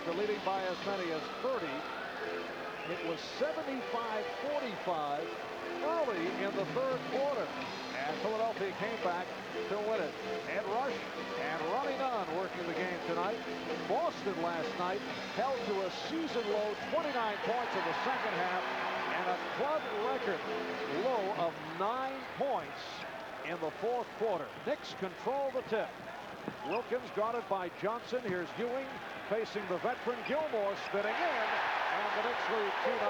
after leading by as many as 30. It was 75-45 early in the third quarter. And Philadelphia came back to win it. Ed Rush and Ronnie Nunn working the game tonight. Boston last night held to a season-low 29 points in the second half and a club record low of 9 points in the fourth quarter. Knicks control the tip. Wilkins guarded by Johnson. Here's Ewing facing the veteran Gilmore, spinning in, and the Knicks lead 2-0.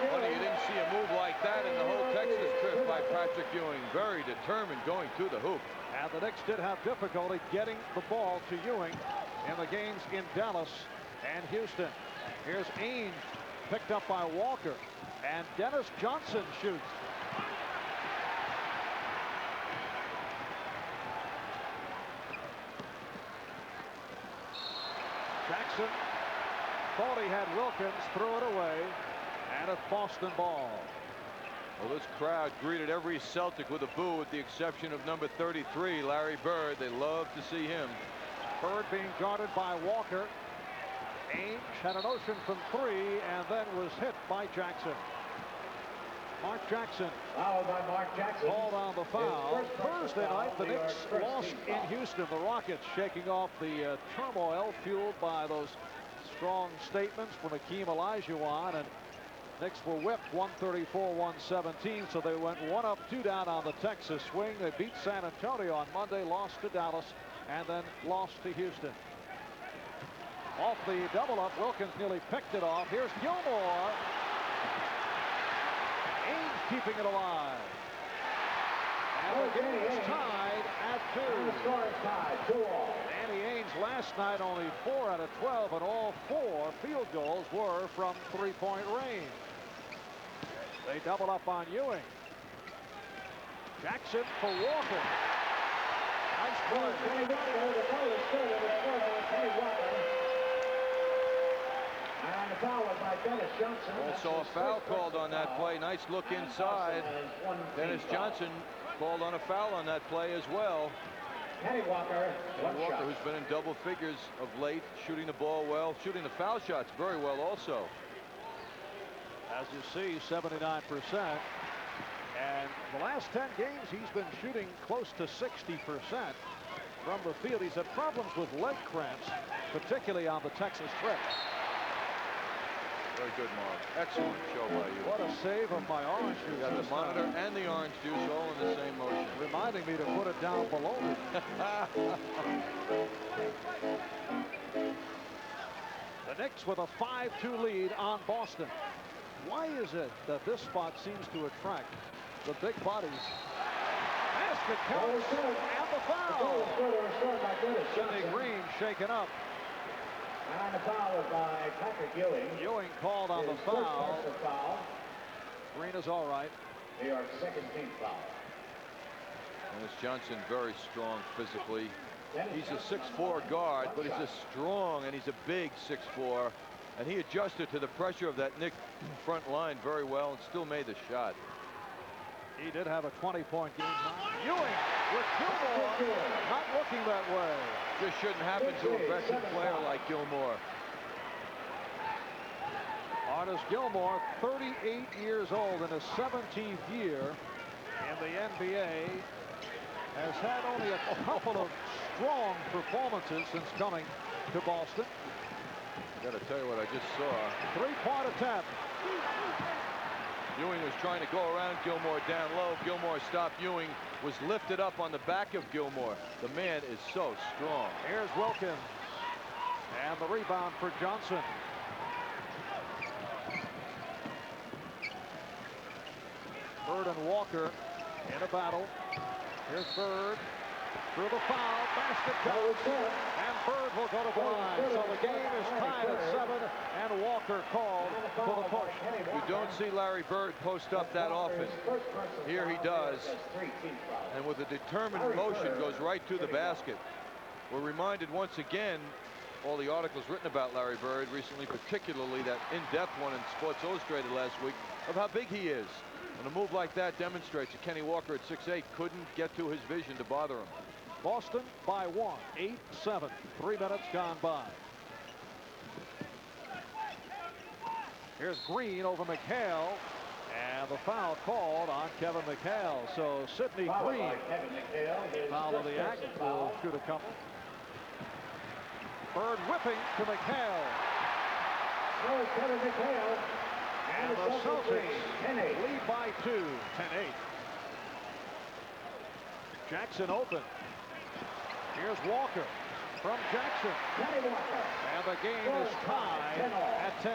Funny, you didn't see a move like that in the whole Texas trip by Patrick Ewing. Very determined going to the hoop. And the Knicks did have difficulty getting the ball to Ewing in the games in Dallas and Houston. Here's Ainge, picked up by Walker, and Dennis Johnson shoots. Jackson thought he had Wilkins, threw it away, and it's Boston ball. Well, this crowd greeted every Celtic with a boo with the exception of number 33, Larry Bird. They love to see him. Bird being guarded by Walker. Ainge had an ocean from 3 and then was hit by Jackson. Mark Jackson. Fouled by Mark Jackson. Called on the foul. Thursday night, the Knicks lost in Houston. The Rockets shaking off the turmoil fueled by those strong statements from Akeem Olajuwon, and Knicks were whipped 134-117, so they went 1 up, 2 down on the Texas swing. They beat San Antonio on Monday, lost to Dallas, and then lost to Houston. Off the double up, Wilkins nearly picked it off. Here's Gilmore. Ainge keeping it alive. And the game is tied at 2. The score is tied, 2-all. Danny Ainge last night only 4 out of 12, and all 4 field goals were from 3-point range. They double up on Ewing. Jackson for Walker. Nice play. Kenny Walker, the ball is good. It was scored by Kenny Walker. And the foul was by Dennis Johnson. Also a foul called on that play. Nice look inside. Dennis Johnson called on a foul on that play as well. Kenny Walker, Walker, who's been in double figures of late, shooting the ball well, shooting the foul shots very well also. As you see, 79%. And the last 10 games, he's been shooting close to 60% from the field. He's had problems with leg cramps, particularly on the Texas trip. Very good, Mark. Excellent show by you. What a save of my orange juice. You got the monitor and the orange juice all in the same motion. Reminding me to put it down below me. The Knicks with a 5-2 lead on Boston. Why is it that this spot seems to attract the big bodies? Basket counts and the foul. Sidney Green shaken up. And the foul was by Patrick Ewing. Ewing called on the foul. Green is all right. New York's second team foul. Dennis Johnson very strong physically. He's a 6'4" guard, but he's a strong and he's a big 6'4", and he adjusted to the pressure of that Knicks front line very well and still made the shot. He did have a 20-point game. Ewing with Gilmore not looking that way. Just shouldn't happen to a veteran player like Gilmore. Artis Gilmore, 38 years old in his 17th year in the NBA, has had only a couple of strong performances since coming to Boston. I got to tell you what I just saw. 3-point attempt. Ewing was trying to go around Gilmore down low. Gilmore stopped Ewing, was lifted up on the back of Gilmore. The man is so strong. Here's Wilkins. And the rebound for Johnson. Bird and Walker in a battle. Here's Bird. Through the foul, basket goes, and Bird will go to the line. So the game is tied at 7, and Walker called for the push. You don't see Larry Bird post up that often. Here he does, and with a determined motion goes right to the basket. We're reminded once again, all the articles written about Larry Bird recently, particularly that in-depth one in Sports Illustrated last week, of how big he is. And a move like that demonstrates that Kenny Walker at 6'8" couldn't get to his vision to bother him. Boston by 1, 8-7, 3 minutes gone by. Here's Green over McHale. And the foul called on Kevin McHale. So Sidney Green, foul of the act, will shoot a couple. Bird whipping to McHale. Kevin McHale. And the Celtics lead by 2, 10-8. Jackson open. Here's Walker from Jackson. And the game is tied at 10.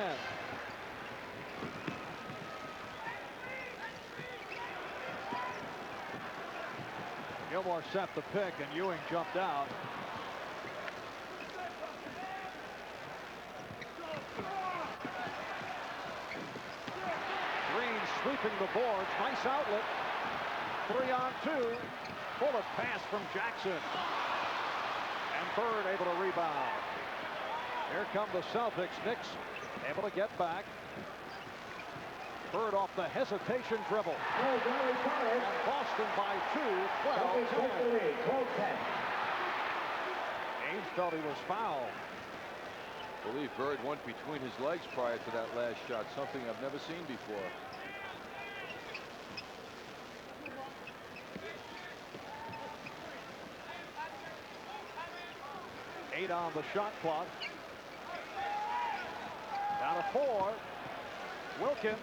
Gilmore set the pick, and Ewing jumped out. Green sweeping the boards. Nice outlet. 3-on-2. Bullet pass from Jackson. And Bird able to rebound. Here come the Celtics. Knicks able to get back. Bird off the hesitation dribble. And Boston by 2, 12-10. Ainge felt he was fouled. I believe Bird went between his legs prior to that last shot, something I've never seen before. Eight on the shot clock. Down to 4. Wilkins.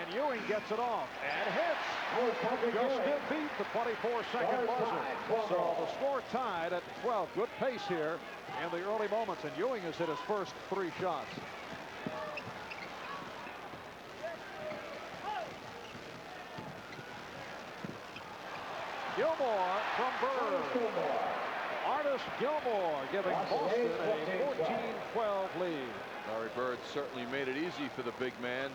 And Ewing gets it off and hits. Just did beat the 24-second buzzer. So the score tied at 12. Good pace here in the early moments, and Ewing has hit his first 3 shots. Gilmore from Bird. Artis Gilmore giving Boston a 14-12 lead. Larry Bird certainly made it easy for the big man.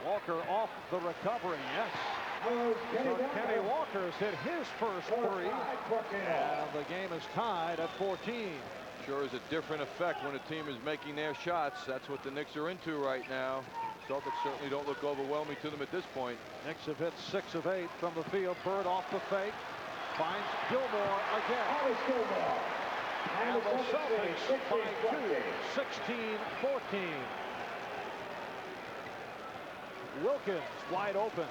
Walker off the recovery, yes. So Kenny Walker's hit his first 3, and the game is tied at 14. Sure is a different effect when a team is making their shots. That's what the Knicks are into right now. Celtics certainly don't look overwhelming to them at this point. Knicks have hit 6 of 8 from the field. Bird off the fake. Finds Gilmore again. And the Celtics by 2, 16-14. Wilkins wide open.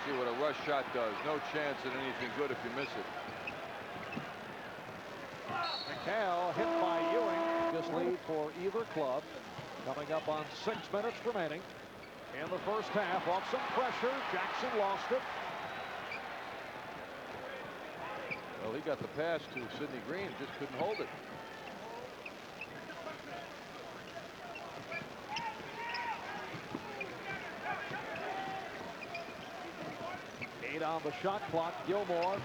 See what a rush shot does. No chance at anything good if you miss it. McHale hit by Ewing. This lead for either club. Coming up on 6 minutes remaining in the first half. Off some pressure. Jackson lost it. Well, he got the pass to Sidney Green. Just couldn't hold it. On the shot clock, Gilmore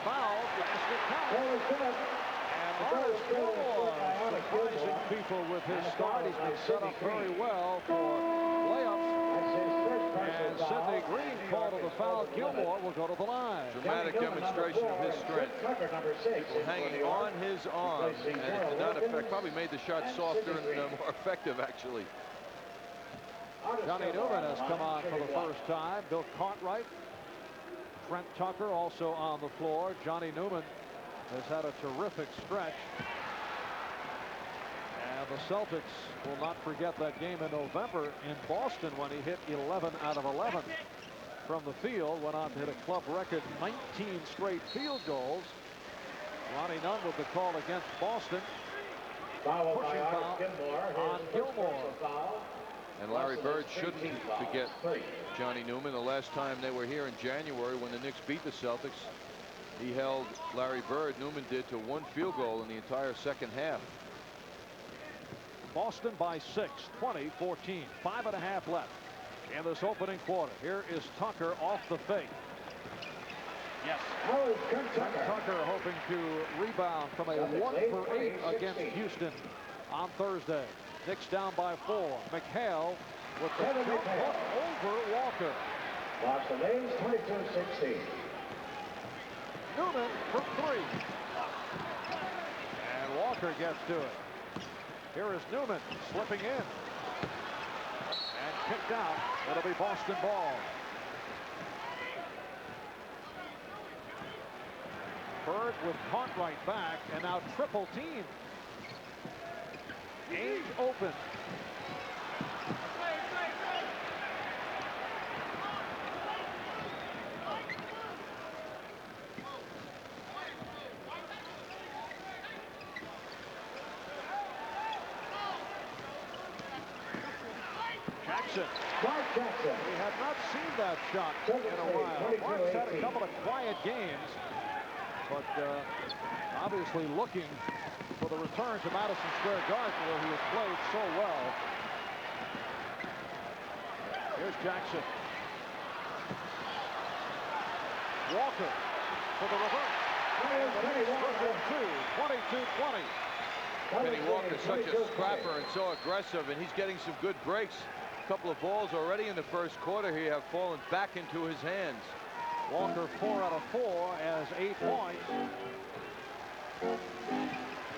fouled. And Artis Gilmore surprising people with his start. He's been set up very well for layups. And Sidney Green called on the foul. Gilmore will go to the line. Dramatic demonstration of his strength. People hanging on his arm, and it did not affect. Probably made the shot softer and more effective, actually. Johnny Newman has come on for the first time. Bill Cartwright. Trent Tucker also on the floor. Johnny Newman has had a terrific stretch. And the Celtics will not forget that game in November in Boston when he hit 11 out of 11 from the field. Went on to hit a club record 19 straight field goals. Ronnie Nunn with the call against Boston. Pushing foul on Gilmore. And Larry Bird shouldn't forget Johnny Newman. The last time they were here in January when the Knicks beat the Celtics, he held Larry Bird, Newman did, to 1 field goal in the entire second half. Boston by 6, 20-14. 5.5 left in this opening quarter. Here is Tucker off the fake. Yes. Tucker hoping to rebound from a 1-for-8 against Houston on Thursday. Knicks down by 4. McHale with the jump hook over Walker. Boston leads 22-16. Newman from 3. And Walker gets to it. Here is Newman slipping in. and kicked out. It'll be Boston ball. Bird with Cartwright back, and now triple team. Ainge open. Mark Jackson. We have not seen that shot in a while. Mark's had a couple of quiet games, but obviously looking for the return to Madison Square Garden where he has played so well. Here's Jackson. Walker for the reverse. And the Knicks within 22-20. Kenny Walker's such a scrapper and so aggressive, and he's getting some good breaks. Couple of balls already in the first quarter here have fallen back into his hands. Walker 4 out of 4 has 8 points.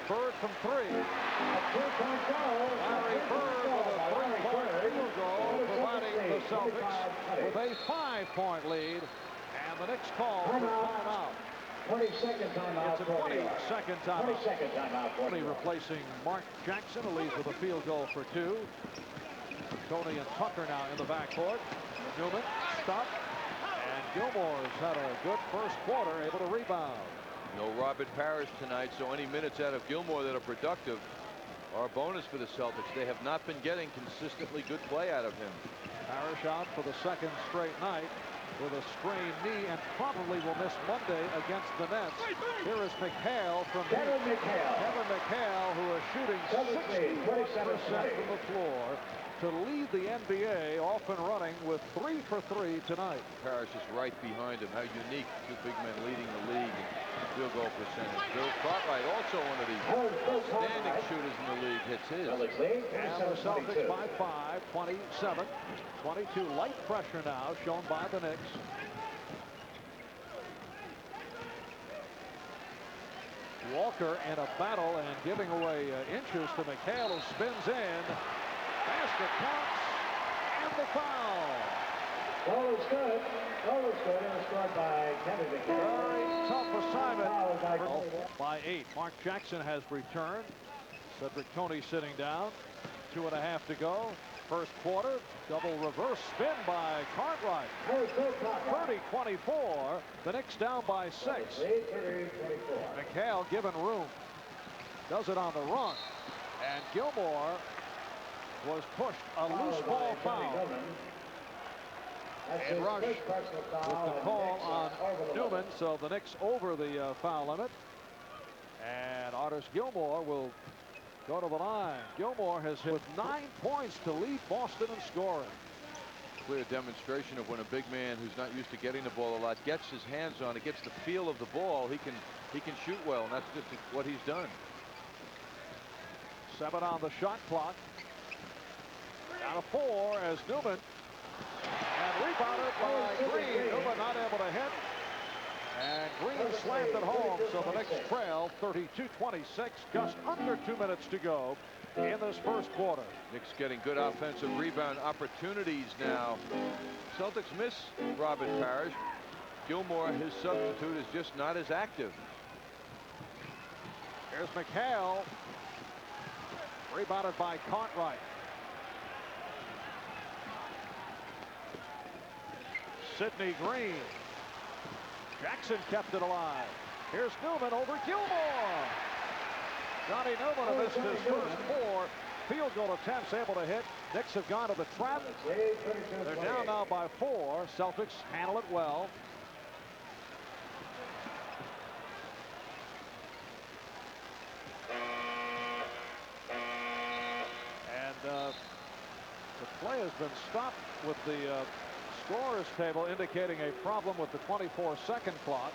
Bird from 3. Larry Bird with a 3-point field goal, providing the Celtics with a 5-point lead, and the Knicks call for timeout. 22nd timeout. It's a 22nd timeout. 22nd timeout. Replacing Mark Jackson, who leads with a field goal for 2. Tony and Tucker now in the backcourt. Newman stopped, and Gilmore's had a good first quarter, able to rebound. No Robert Parrish tonight, so any minutes out of Gilmore that are productive are a bonus for the Celtics. They have not been getting consistently good play out of him. Parrish out for the second straight night with a sprained knee and probably will miss Monday against the Nets. Here is McHale from Kevin McHale, who is shooting 61% from the floor to lead the NBA off and running with 3 for 3 tonight. Parrish is right behind him. How unique, two big men leading the league in field goal percentage. Bill Cartwright, also one of the outstanding shooters in the league, hits his. And the Celtics by 5, 27-22. Light pressure now shown by the Knicks. Walker in a battle and giving away inches to McHale, who spins in. Basket counts, and the foul. Ball is good. Ball is good. And scored by Kevin McHale. Very tough assignment by 8. Mark Jackson has returned. Cedric Tony sitting down. 2.5 to go. First quarter. Double reverse spin by Cartwright. 30-24. The Knicks down by 6. McHale given room. Does it on the run. And Gilmore was pushed. A loose ball foul. And Rush with the call on Newman, so the Knicks over the foul limit. And Artis Gilmore will go to the line. Gilmore has hit with 9 points to lead Boston in scoring. Clear demonstration of when a big man who's not used to getting the ball a lot gets his hands on it, gets the feel of the ball, he can shoot well, and that's just what he's done. 7 on the shot clock. Down to 4 as Newman, and rebounded by Green. Newman not able to hit, and Green slammed it home, so the Knicks trail 32-26, just under 2 minutes to go in this first quarter. Knicks getting good offensive rebound opportunities now. Celtics miss Robert Parrish. Gilmore, his substitute, is just not as active. Here's McHale, rebounded by Cartwright. Sidney Green. Jackson kept it alive. Here's Newman over Gilmore. Johnny Newman missed his first 4 field goal attempts, able to hit. Knicks have gone to the trap. They're down now by 4. Celtics handle it well. And the play has been stopped with the scorer's table indicating a problem with the 24-second clock.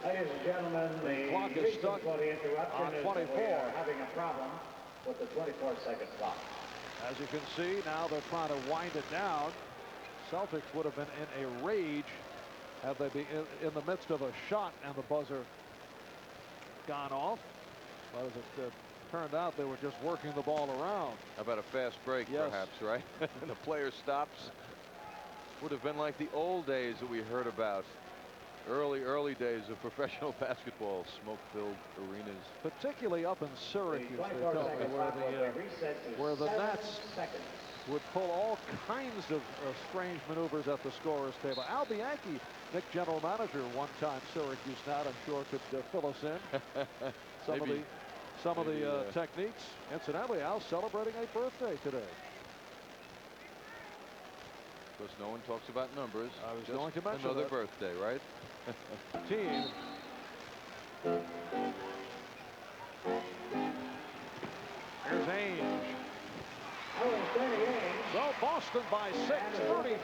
Ladies and gentlemen, the clock is stuck on 24. Having a problem with the 24-second clock. As you can see, now they're trying to wind it down. Celtics would have been in a rage had they been in the midst of a shot and the buzzer gone off. But as it Turned out they were just working the ball around. How about a fast break, Yes. perhaps, right? And the player stops. Would have been like the old days that we heard about. Early days of professional basketball, smoke-filled arenas. Particularly up in Syracuse, they tell me, where the Nats would pull all kinds of strange maneuvers at the scorer's table. Al Bianchi, Knicks general manager, one-time Syracuse Nat, I'm sure could fill us in. Some of the techniques. Incidentally, Al's celebrating a birthday today. Of course, no one talks about numbers. I was just going to mention another that. birthday, right? Team. Here's Ainge. So Boston by 6,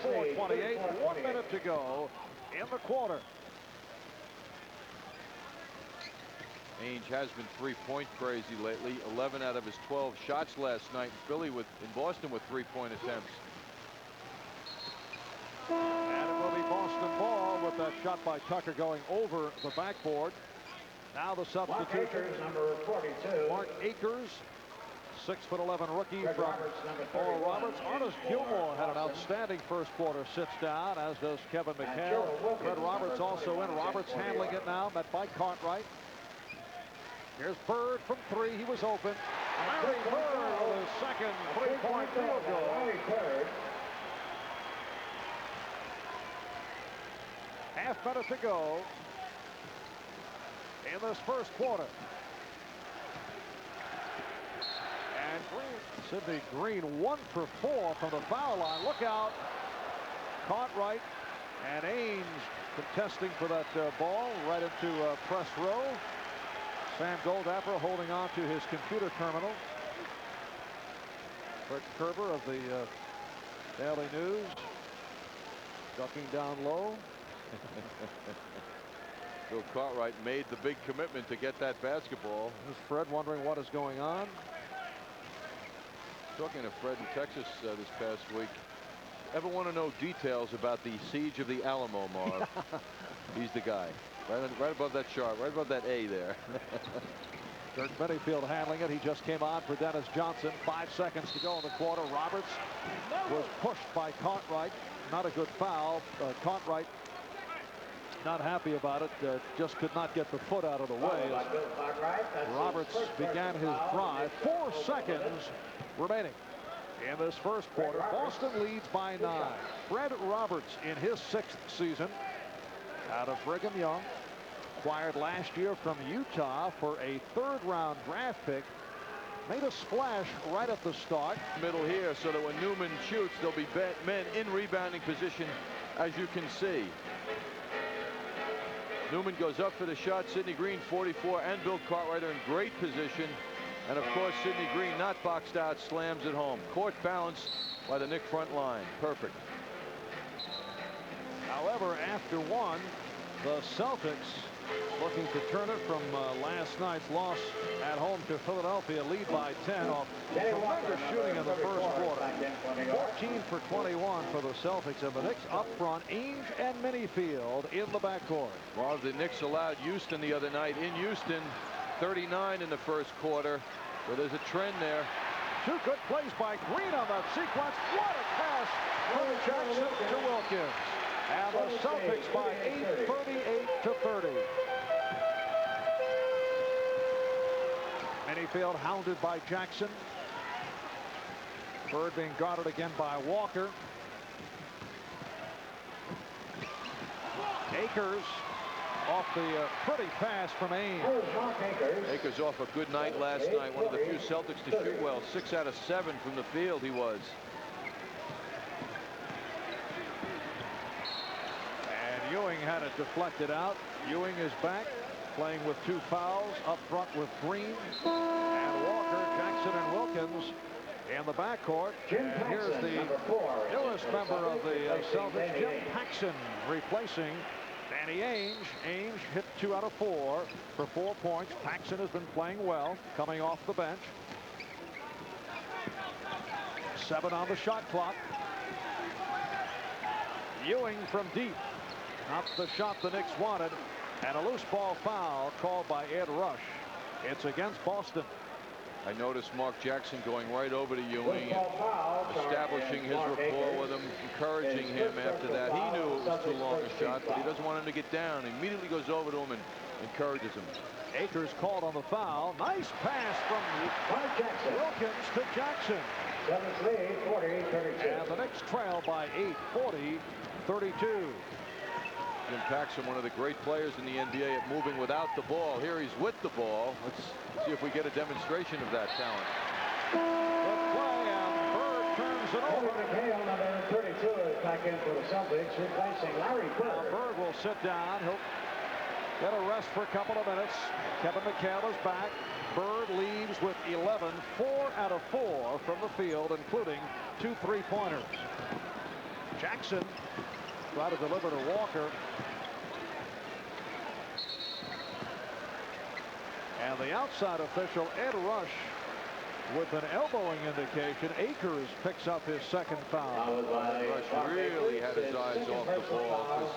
34-28. 1 minute to go in the quarter. Ainge has been three-point crazy lately. 11 out of his 12 shots last night. In Boston with three-point attempts. And it will be Boston ball with that shot by Tucker going over the backboard. Now the substitution. Number 42. Mark Akers, 6'11" rookie from Oral Roberts. Artis Gilmore had an outstanding first quarter. Sits down, as does Kevin McHale. Fred Roberts also in. Roberts handling it now, met by Cartwright. Here's Bird from 3. He was open. Larry Bird with his second three-point field goal. Half minute to go in this first quarter. And Sidney Green 1 for 4 from the foul line. Look out. Cartwright and Ainge contesting for that ball right into press row. Sam Goldapper holding on to his computer terminal. Fred Kerber of the Daily News ducking down low. Bill Cartwright made the big commitment to get that basketball. Is Fred wondering what is going on? Talking to Fred in Texas this past week. Ever want to know details about the siege of the Alamo, Marv? He's the guy. Right above that chart, right above that A there. Dirk Minifield handling it. He just came on for Dennis Johnson. 5 seconds to go in the quarter. Roberts was pushed by Cartwright. Not a good foul. Cartwright not happy about it. Just could not get the foot out of the way. Roberts began his drive. 4 seconds remaining in this first quarter. Boston leads by 9. Fred Roberts in his 6th season out of Brigham Young. Acquired last year from Utah for a 3rd-round draft pick. Made a splash right at the start. Middle here, so that when Newman shoots, there'll be men in rebounding position, as you can see. Newman goes up for the shot. Sidney Green, 44, and Bill Cartwright are in great position. And of course, Sidney Green, not boxed out, slams it home. Court balanced by the Knick front line. Perfect. However, after 1, the Celtics looking to turn it from last night's loss at home to Philadelphia, lead by 10 off tremendous shooting in the first quarter. 14 for 21 for the Celtics, and the Knicks up front. Ainge and Minifield in the backcourt. Well, the Knicks allowed Houston the other night in Houston, 39 in the first quarter. So there's a trend there. 2 good plays by Green on that sequence. What a pass from Jackson to Wilkins. And the Celtics by 8, 38-30. Minifield hounded by Jackson. Bird being guarded again by Walker. Akers off the pretty pass from Ainge. Akers off a good night last night. One of the few Celtics to shoot well. 6 out of 7 from the field he was. And Ewing had it deflected out. Ewing is back, playing with 2 fouls up front with Green and Walker. Jackson and Wilkins in the backcourt. And here's the newest member of the Celtics, Jim Paxson, replacing Danny Ainge. Ainge hit 2 out of 4 for 4 points. Paxson has been playing well, coming off the bench. 7 on the shot clock. Ewing from deep. Not the shot the Knicks wanted. And a loose ball foul called by Ed Rush. It's against Boston. I noticed Mark Jackson going right over to Ewing and establishing his rapport with him, encouraging him after that. He knew it was too long a shot, but he doesn't want him to get down. He immediately goes over to him and encourages him. Akers called on the foul. Nice pass from Wilkins to Jackson. 7-3, 40-32. And the Knicks trail by 8, 40-32. Jim Paxson, one of the great players in the NBA at moving without the ball. Here he's with the ball. Let's see if we get a demonstration of that talent. Good play, and Bird turns it over. McHale, number 32, is back in for the Celtics, replacing Larry Now Bird. Bird will sit down. He'll get a rest for a couple of minutes. Kevin McHale is back. Bird leaves with 11, 4 out of 4 from the field, including 2 3-pointers. Jackson try to deliver to Walker. And the outside official, Ed Rush, with an elbowing indication. Akers picks up his second foul. Rush really had his eyes off the ball because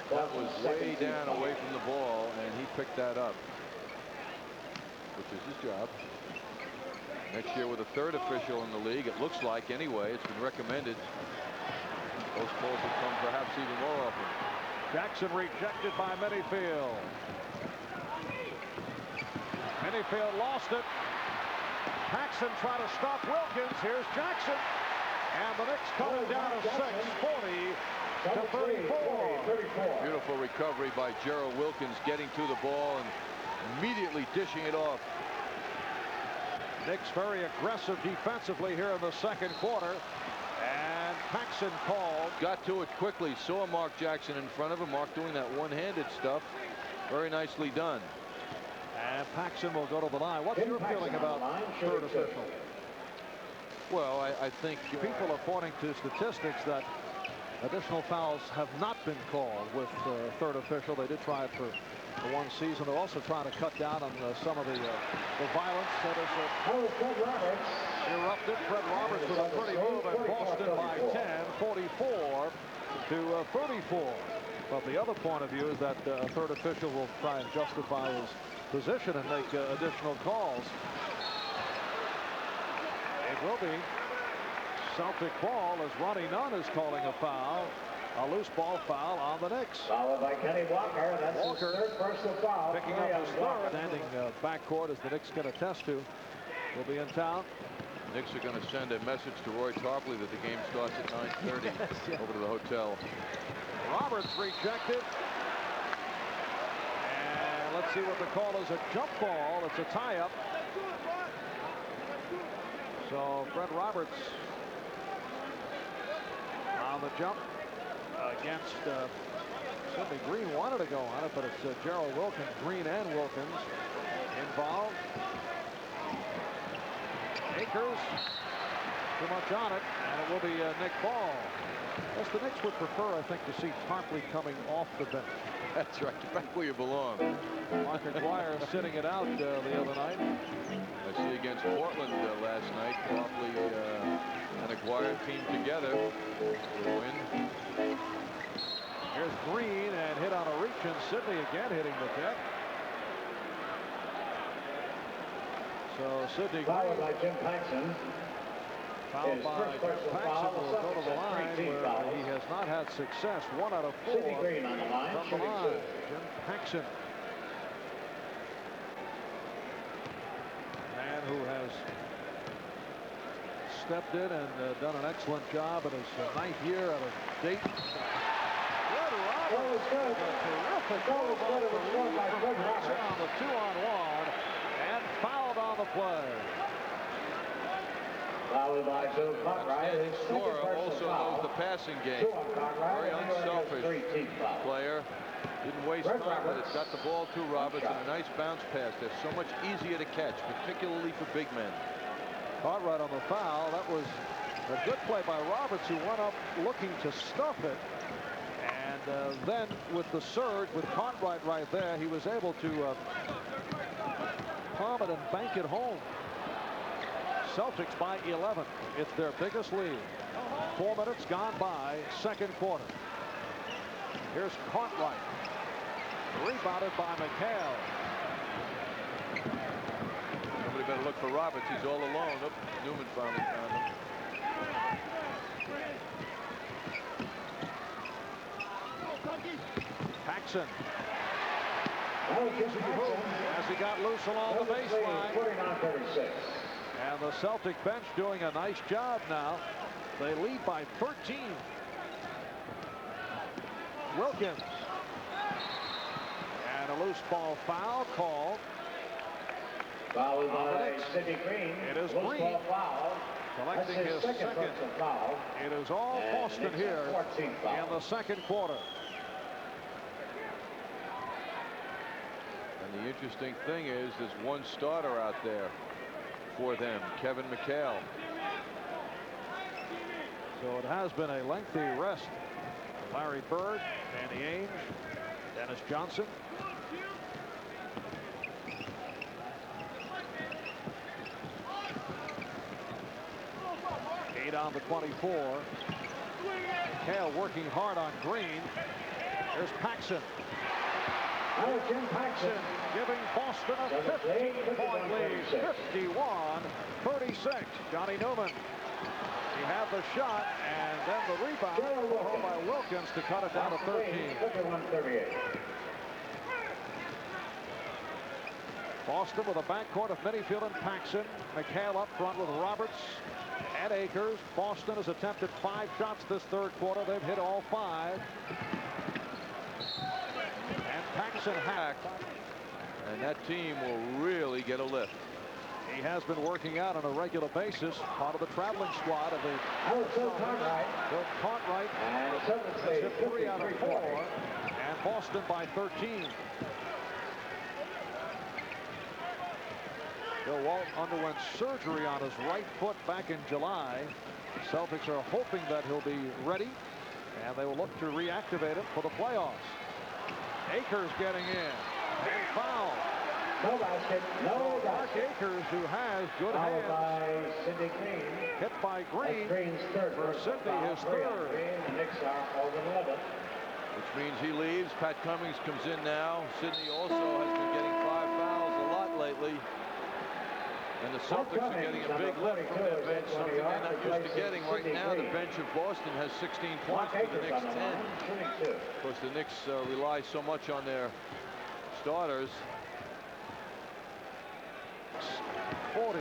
that was way down away from the ball, and he picked that up, which is his job. Next year with a third official in the league, it looks like anyway. It's been recommended. Those calls will come perhaps even more often. Jackson rejected by Minifield. Minifield lost it. Paxson tried to stop Wilkins. Here's Jackson. And the Knicks coming down to 6, 40-34. Beautiful recovery by Gerald Wilkins, getting to the ball and immediately dishing it off. Knicks very aggressive defensively here in the second quarter. And Paxson called. Got to it quickly. Saw Mark Jackson in front of him. Mark doing that one-handed stuff. Very nicely done. And Paxson will go to the line. What's your feeling about third official? Well, I think people are pointing to statistics that additional fouls have not been called with third official. They did try it for one season. They're also trying to cut down on some of the violence that is erupted. Fred Roberts with a pretty move at Boston by 10, 44 to 34. But the other point of view is that a third official will try and justify his position and make additional calls. It will be Celtic ball as Ronnie Nunn is calling a foul. A loose ball foul on the Knicks. Followed by Kenny Walker. That's Walker his third personal foul. picking up his third. Standing backcourt as the Knicks can attest to. Will be in town. Knicks are going to send a message to Roy Tarpley that the game starts at 9:30 over to the hotel. Roberts rejected. And let's see what the call is. A jump ball. It's a tie-up. So Fred Roberts on the jump against Sidney Green. Wanted to go on it, but it's Gerald Wilkins, Green and Wilkins involved. Akers too much on it, and it will be Nick Ball. Yes, the Knicks would prefer, I think, to see Tarpley coming off the bench. That's right. Get back where you belong. Mark McGuire sitting it out the other night. I see against Portland last night, Tarpley and McGuire teamed together to win. Here's Green and hit on a reach, and Sidney again hitting the deck. So Sidney Followed by Jim Paxson. Fouled by Jim Paxson will go to the line where he has not had success. 1 out of 4 Sidney Green on the line. from the line. Jim Paxson, man who has stepped in and done an excellent job in his 9th year out of Dayton. Fred Roberts, good. a terrific move on the 2-on-1 and fouled on the play. Followed by Joe Cartwright. His second Scorer personal also foul. knows the passing game. Very unselfish player. Didn't waste time with it. Got the ball to Roberts and a nice bounce pass. They're so much easier to catch, particularly for big men. Cartwright on the foul. That was a good play by Roberts, who went up looking to stuff it. And then with the surge, with Cartwright right there, he was able to palm it and bank it home. Celtics by 11. It's their biggest lead. 4 minutes gone by, second quarter. Here's Cartwright. Rebounded by McHale. Remember Somebody better look for Roberts. He's all alone. Oh, Newman finally found him. Paxson. As he got loose along the baseline. And the Celtic bench doing a nice job now. They lead by 13. Wilkins. And a loose ball foul called. Foul by Sidney Green. It is Green collecting his second. It is all Boston here in the second quarter. And the interesting thing is there's one starter out there for them, Kevin McHale. So it has been a lengthy rest. Larry Bird, Danny Ainge, Dennis Johnson. Eight on the 24. McHale working hard on Green. There's Paxson. Paxson giving Boston a 15-point lead, 51-36. Johnny Newman. He had the shot, and then the rebound put home by Wilkins to cut it down to 13. Boston with a backcourt of Minifield and Paxson. McHale up front with Roberts and Akers. Boston has attempted 5 shots this third quarter. They've hit all 5. And Paxson hacked. And that team will really get a lift. He has been working out on a regular basis, part of the traveling squad of the Cartwright. Has hit 3 out of 4, and Boston by 13. Bill Walton underwent surgery on his right foot back in July. Celtics are hoping that he'll be ready, and they will look to reactivate him for the playoffs. Akers getting in and foul. No basket. No Mark Akers, who has good hands. By Sidney Green. Hit by Green. Green's third. For Sidney, his third. The Knicks are over 11. Which means he leaves. Pat Cummings comes in now. Sidney also has been getting 5 fouls a lot lately. And the Celtics are getting a big lift from their bench, something they're not used to getting. Right now, the bench of Boston has 16 points for the Knicks 10. Of course, the Knicks rely so much on their starters. 40.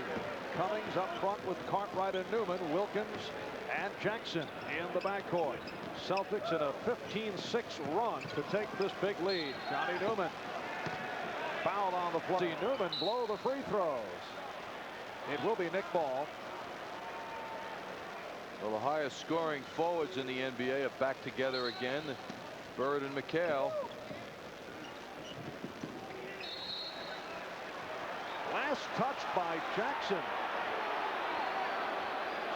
Cummings up front with Cartwright and Newman, Wilkins and Jackson in the backcourt. Celtics in a 15-6 run to take this big lead. Johnny Newman fouled on the play. Newman blow the free throws. It will be Nick Ball. Well, the highest scoring forwards in the NBA are back together again. Bird and McHale. Last touch by Jackson.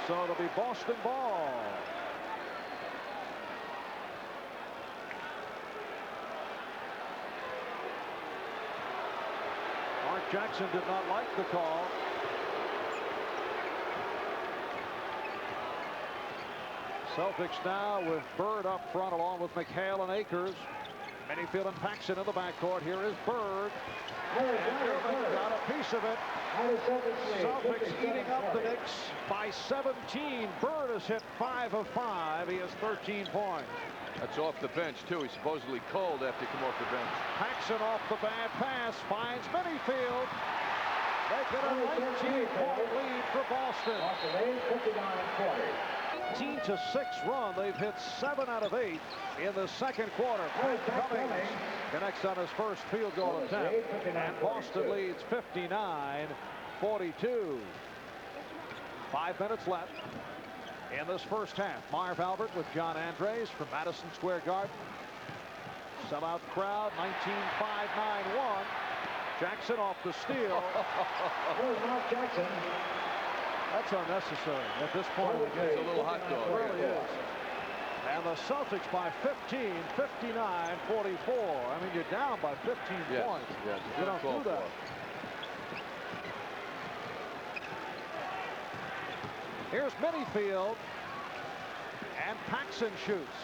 So it'll be Boston ball. Mark Jackson did not like the call. Celtics now with Bird up front along with McHale and Akers. Minifield and Paxson in the backcourt. Here is Bird. And Newman got a piece of it. Celtics eating up the Knicks by 17. Bird has hit 5 of 5. He has 13 points. That's off the bench, too. He's supposedly cold after he come off the bench. Paxson off the bad pass. Finds Minifield. They get a 19-point lead for Boston. 18-6 run. They've hit 7 out of 8 in the second quarter. Pat Cummings connects on his first field goal attempt. And Boston leads 59-42. 5 minutes left in this first half. Marv Albert with John Andres from Madison Square Garden. Sellout crowd, 19-5-9-1. Jackson off the steal. Mark Jackson. That's unnecessary at this point of the game. It's a little hot dog. It really is. And the Celtics by 15, 59-44. I mean, you're down by 15 points. Yes, you don't do that. Here's Minifield. And Paxson shoots.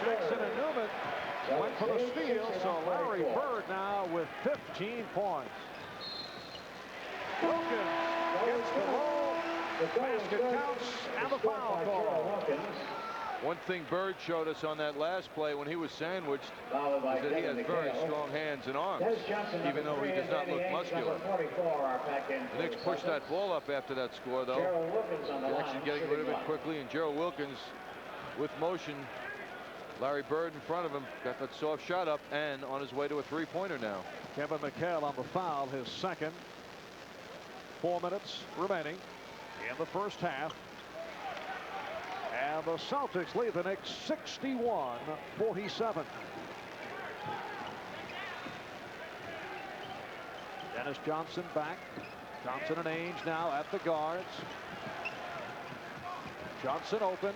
Jackson and Newman went for the steal, so Larry Bird now with 15 points. Wilkins gets the roll, basket counts, and the foul call. One thing Bird showed us on that last play when he was sandwiched is that he has very strong hands and arms, even though he does not look muscular. The Knicks pushed that ball up after that score, though. Jackson getting rid of it quickly, and Gerald Wilkins with motion. Larry Bird in front of him, got that soft shot up and on his way to a three-pointer now. Kevin McHale on the foul, his second. 4 minutes remaining in the first half. And the Celtics lead the Knicks 61-47. Dennis Johnson back. Johnson and Ainge now at the guards. Johnson open.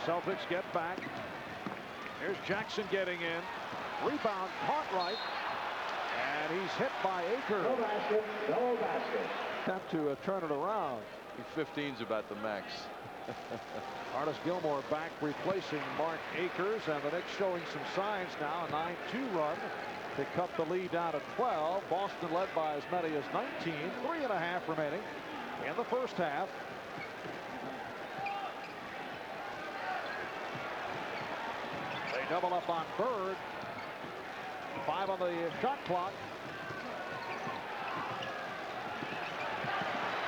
Celtics get back. Here's Jackson getting in. Rebound caught right. And he's hit by Akers. No basket. No basket. Attempt to turn it around. 15's about the max. Artis Gilmore back replacing Mark Akers, and the Knicks showing some signs now. A 9-2 run to cut the lead down to 12. Boston led by as many as 19. 3.5 remaining in the first half. They double up on Bird. 5 on the shot clock.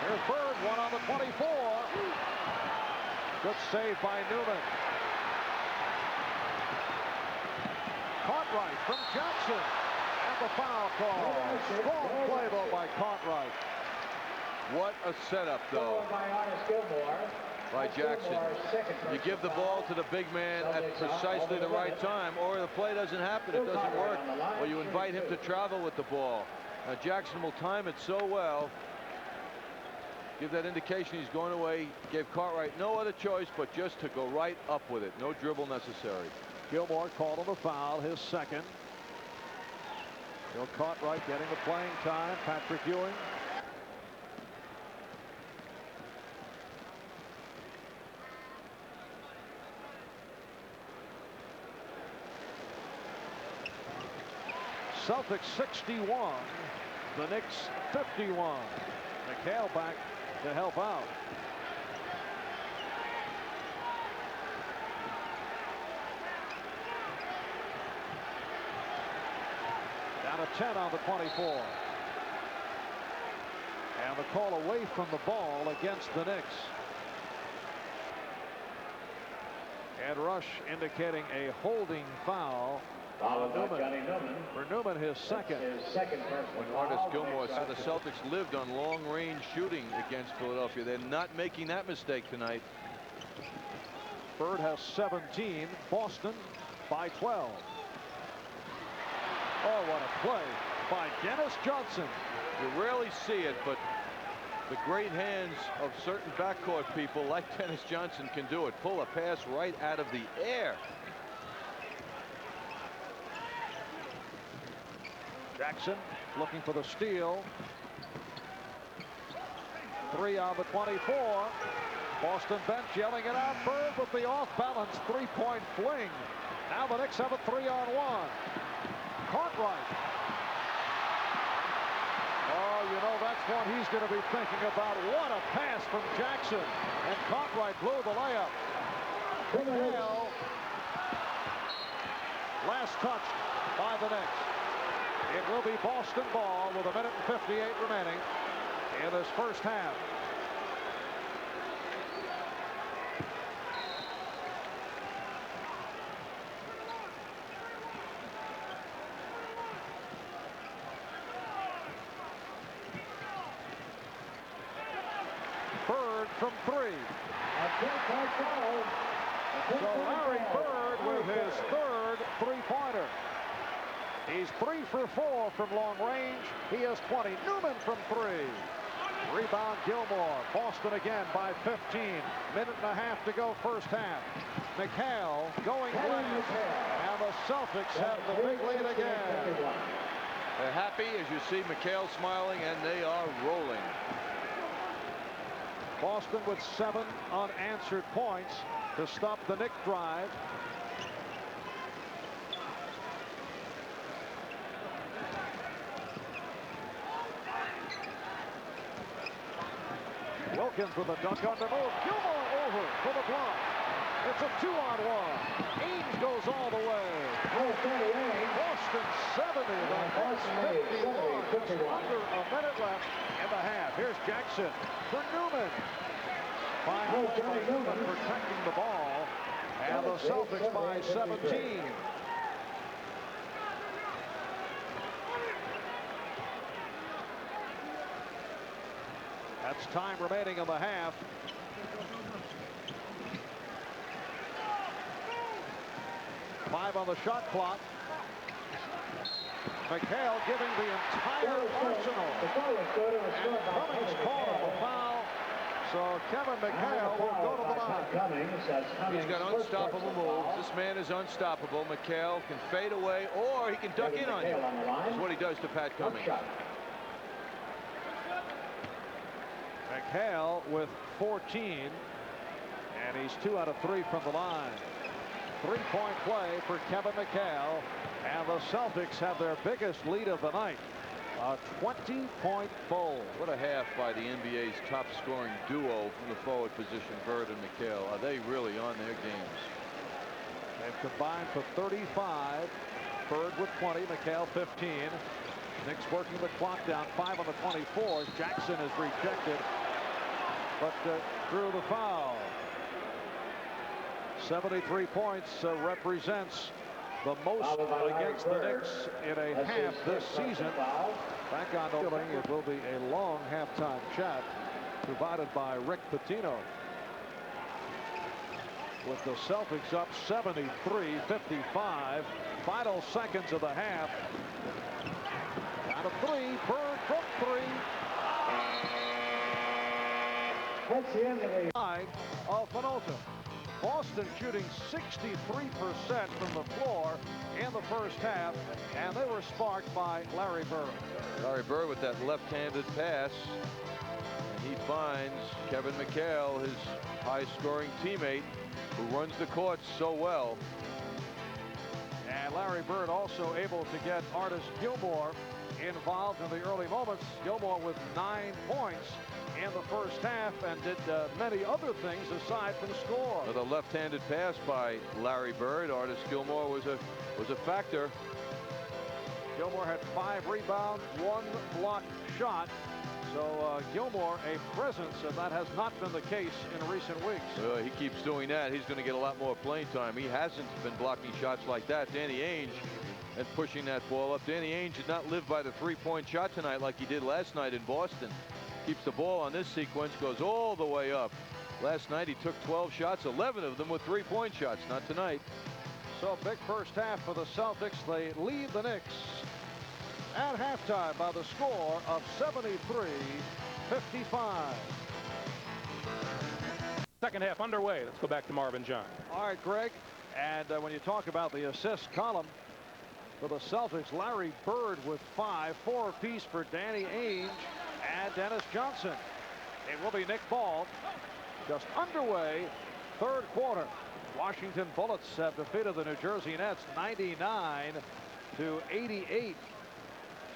Here's Bird, 1 on the 24. Good save by Newman. Cartwright from Jackson. And the foul call. Strong play, though, by Cartwright. What a setup, though, by Jackson. You give the ball to the big man at precisely the right time, or the play doesn't happen, it doesn't work, or you invite him to travel with the ball. Now Jackson will time it so well, give that indication he's going away. Gave Cartwright no other choice but just to go right up with it. No dribble necessary. Gilmore called on the foul, his second. Bill Cartwright getting the playing time. Patrick Ewing. Celtics 61, the Knicks 51. McHale back to help out. Down to 10 on the 24. And the call away from the ball against the Knicks. Ed Rush indicating a holding foul. Newman. For Newman, his second. When Artis Gilmore said the Celtics lived on long-range shooting against Philadelphia, they're not making that mistake tonight. Bird has 17. Boston by 12. Oh, what a play by Dennis Johnson. You rarely see it, but the great hands of certain backcourt people like Dennis Johnson can do it. Pull a pass right out of the air. Jackson looking for the steal. 3 on the 24. Boston bench yelling it out. Bird with the off-balance three-point fling. Now the Knicks have a 3-on-1. Cartwright. Oh, you know, that's what he's going to be thinking about. What a pass from Jackson. And Cartwright blew the layup. Well, last touched by the Knicks. It will be Boston ball with 1:58 remaining in this first half. Bird from 3. So Larry Bird with his third three-pointer. He's 3 for 4 from long range. He has 20. Newman from 3. Rebound Gilmore. Boston again by 15. 1.5 to go first half. McHale going last. And the Celtics have the big lead again. They're happy as you see McHale smiling, and they are rolling. Boston with 7 unanswered points to stop the Knicks drive. Wilkins with a dunk on the move. Gilmore over for the block. It's a 2-on-1. Ames goes all the way. Boston 70. The Knicks 51. Just under a minute left in the half. Here's Jackson for Newman. Fine play by Newman protecting the ball. And the Celtics by 17. That's time remaining in the half. Five on the shot clock. McHale giving the entire arsenal. And Cummings called on the foul. So Kevin McHale will go to the line. He's got unstoppable moves. This man is unstoppable. McHale can fade away or he can duck in on you. That's what he does to Pat Cummings. McHale with 14. And he's 2 out of 3 from the line. 3-point play for Kevin McHale. And the Celtics have their biggest lead of the night. A 20-point bowl. What a half by the NBA's top scoring duo from the forward position, Bird and McHale. Are they really on their games? They've combined for 35. Bird with 20, McHale 15. Knicks working the clock down. 5 on the 24. Jackson is rejected, but through the foul. 73 points represents the most against the Knicks in a half this season. Back on the building, it will be a long halftime chat provided by Rick Pitino. With the Celtics up 73-55. Final seconds of the half. Out of 3, Bird from 3. That's the end of the Line of Minolta. Boston shooting 63% from the floor in the first half, and they were sparked by Larry Bird. Larry Bird with that left-handed pass. And he finds Kevin McHale, his high-scoring teammate, who runs the court so well. And Larry Bird also able to get Artis Gilmore involved in the early moments. Gilmore with 9 points in the first half and did many other things aside from score. With a left-handed pass by Larry Bird, Artis Gilmore was a factor. Gilmore had 5 rebounds, 1 blocked shot. So Gilmore a presence, and that has not been the case in recent weeks. He keeps doing that. He's going to get a lot more playing time. He hasn't been blocking shots like that. Danny Ainge and pushing that ball up. Danny Ainge did not live by the 3-point shot tonight like he did last night in Boston. Keeps the ball on this sequence, goes all the way up. Last night he took 12 shots, 11 of them with 3-point shots. Not tonight. So big first half for the Celtics. They lead the Knicks at halftime by the score of 73-55. Second half underway. Let's go back to Marvin John. All right, Greg. And when you talk about the assist column for the Celtics, Larry Bird with 5, 4 apiece for Danny Ainge and Dennis Johnson. It will be Nick Ball. Just underway, third quarter. Washington Bullets have defeated the New Jersey Nets 99-88.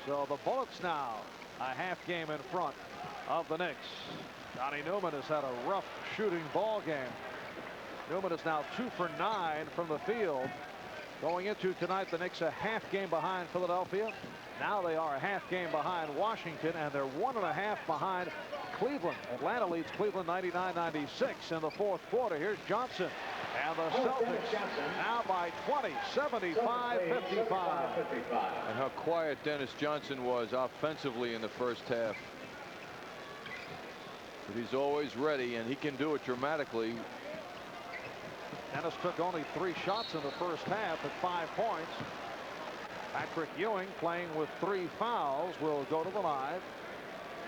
So the Bullets now a half game in front of the Knicks. Johnny Newman has had a rough shooting ball game. Newman is now 2 for 9 from the field. Going into tonight, the Knicks a half game behind Philadelphia. Now they are a half game behind Washington, and they're 1.5 behind Cleveland. Atlanta leads Cleveland 99-96 in the fourth quarter. Here's Johnson. And the Celtics now by 20, 75-55. And how quiet Dennis Johnson was offensively in the first half. But he's always ready, and he can do it dramatically. Dennis took only 3 shots in the first half at 5 points. Patrick Ewing, playing with 3 fouls, will go to the line.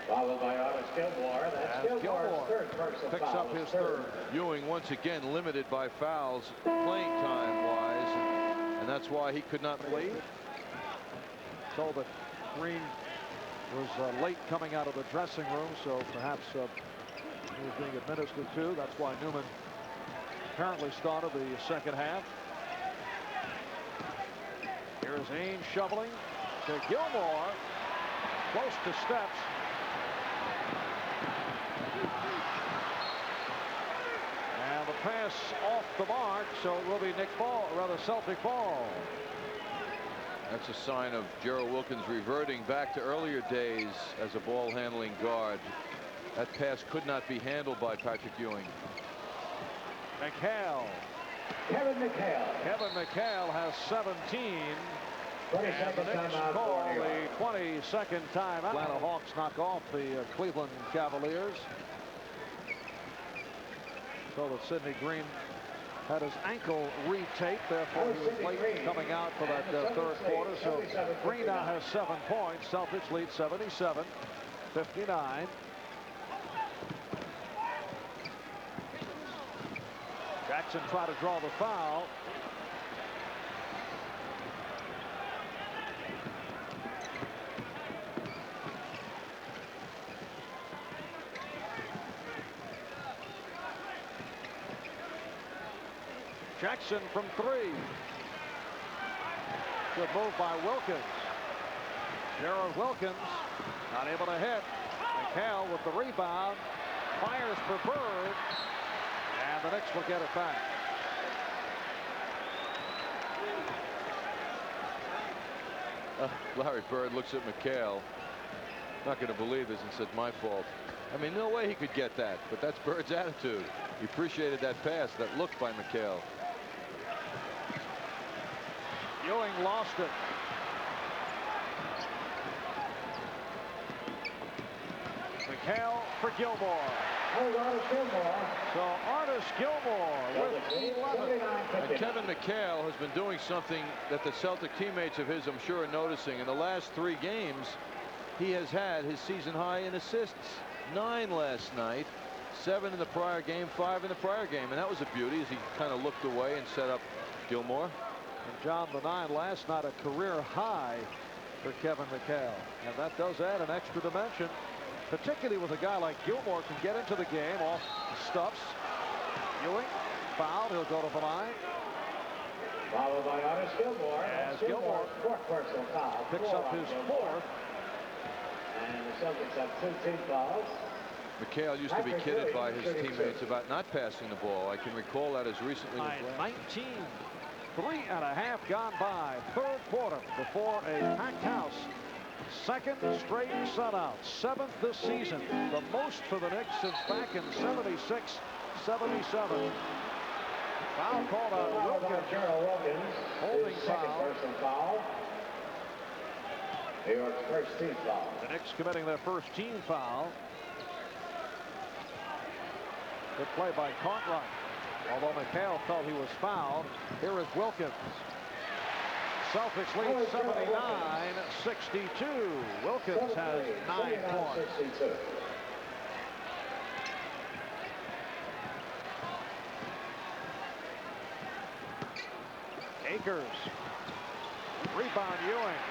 Followed by Artis Gilmore. That's Gilmore's third personal picks foul. up his third. Ewing once again limited by fouls playing time wise, and that's why he could not play. Told that Green was late coming out of the dressing room, so perhaps he was being administered to. That's why Newman apparently started the second half. Here's Ainge shoveling to Gilmore. Close to steps. And the pass off the mark, so it will be Knick ball, or rather Celtic ball. That's a sign of Gerald Wilkins reverting back to earlier days as a ball handling guard. That pass could not be handled by Patrick Ewing. McHale. Kevin McHale. Kevin McHale has 17. 20 And the seconds Knicks timeout call for New York. the 22nd timeout. Atlanta Hawks knock off the Cleveland Cavaliers. So that Sidney Green had his ankle retaped, therefore he was late coming out for that third quarter. So Green now has 7 points. Celtics lead 77-59. Jackson tried to draw the foul. Jackson from 3. Good move by Wilkins. Gerald Wilkins not able to hit. McHale with the rebound. Fires for Bird. And the Knicks will get it back. Larry Bird looks at McHale. Not going to believe this and said, my fault. I mean, no way he could get that, but that's Bird's attitude. He appreciated that pass, that look by McHale. Ewing lost it. McHale for Gilmore. So Artis Gilmore with 11. And Kevin McHale has been doing something that the Celtic teammates of his, I'm sure, are noticing. In the last 3 games, he has had his season high in assists. 9 last night, 7 in the prior game, 5 in the prior game. And that was a beauty as he kind of looked away and set up Gilmore. And John, the 9 last night, a career high for Kevin McHale. And that does add an extra dimension, particularly with a guy like Gilmore can get into the game off the stuffs. Ewing fouled. He'll go to the line. Followed by Artis Gilmore. As Gilmore fourth personal foul. Picks up his 4th. And the Celtics have 2 team fouls. McHale used to be kidded by his teammates about not passing the ball. I can recall that as recently as 19. 3.5 gone by. Third quarter before a packed house. Second straight shutout. 7th this season. The most for the Knicks since back in 76-77. Foul called on Wilkins. Holding foul. Personal foul. New York's first team foul. The Knicks committing their first team foul. Good play by Cartwright. Although McHale felt he was fouled. Here is Wilkins. Celtics lead 79-62. Wilkins has 9 points. Akers. Rebound Ewing.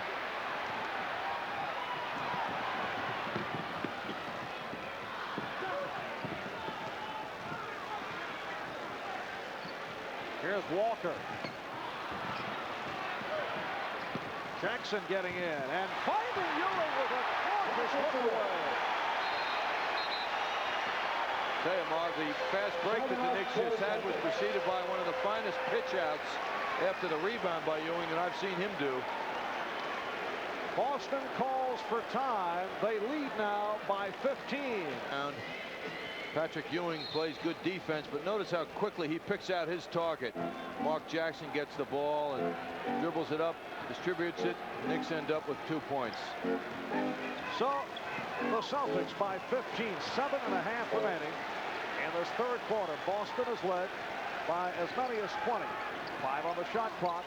Here's Walker. Jackson getting in and finding Ewing with a gorgeous hook away. Tell you, Marv, the fast break that the Knicks just had was preceded by one of the finest pitch outs after the rebound by Ewing that I've seen him do. Boston calls for time. They lead now by 15. And Patrick Ewing plays good defense, but notice how quickly he picks out his target. Mark Jackson gets the ball and dribbles it up, distributes it. Knicks end up with 2 points. So the Celtics by 15, 7.5 remaining in this third quarter. Boston is led by as many as 20. 5 on the shot clock.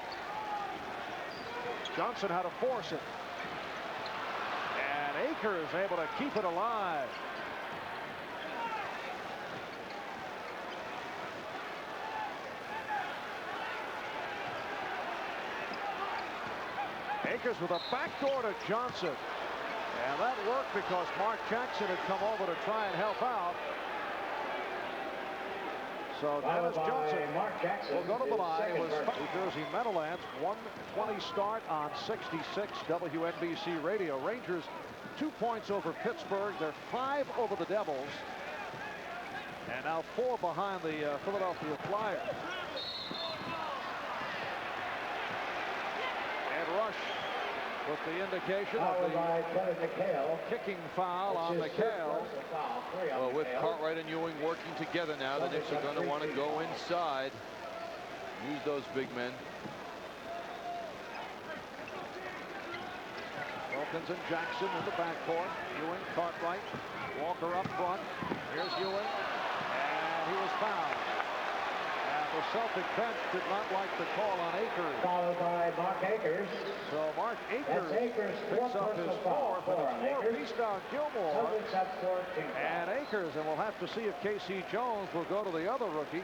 Johnson had to force it. And Akers able to keep it alive. Akers with a backdoor to Johnson. And that worked because Mark Jackson had come over to try and help out. So Dennis Johnson will go to the line with New Jersey Meadowlands. 1:20 start on 66 WNBC Radio. Rangers 2 points over Pittsburgh. They're 5 over the Devils. And now 4 behind the Philadelphia Flyers. And Rush with the indication of the kicking foul on McHale. Well, with Cartwright and Ewing working together now, the Knicks are going to want to go inside. Use those big men. Wilkins and Jackson in the backcourt. Ewing, Cartwright, Walker up front. Here's Ewing, and he was fouled. And the Celtic bench did not like the call on Akers. Followed by Mark Akers. So Mark Akers picks up his fourth, and it's 4-piece down Gilmore. And Akers, and we'll have to see if K.C. Jones will go to the other rookie,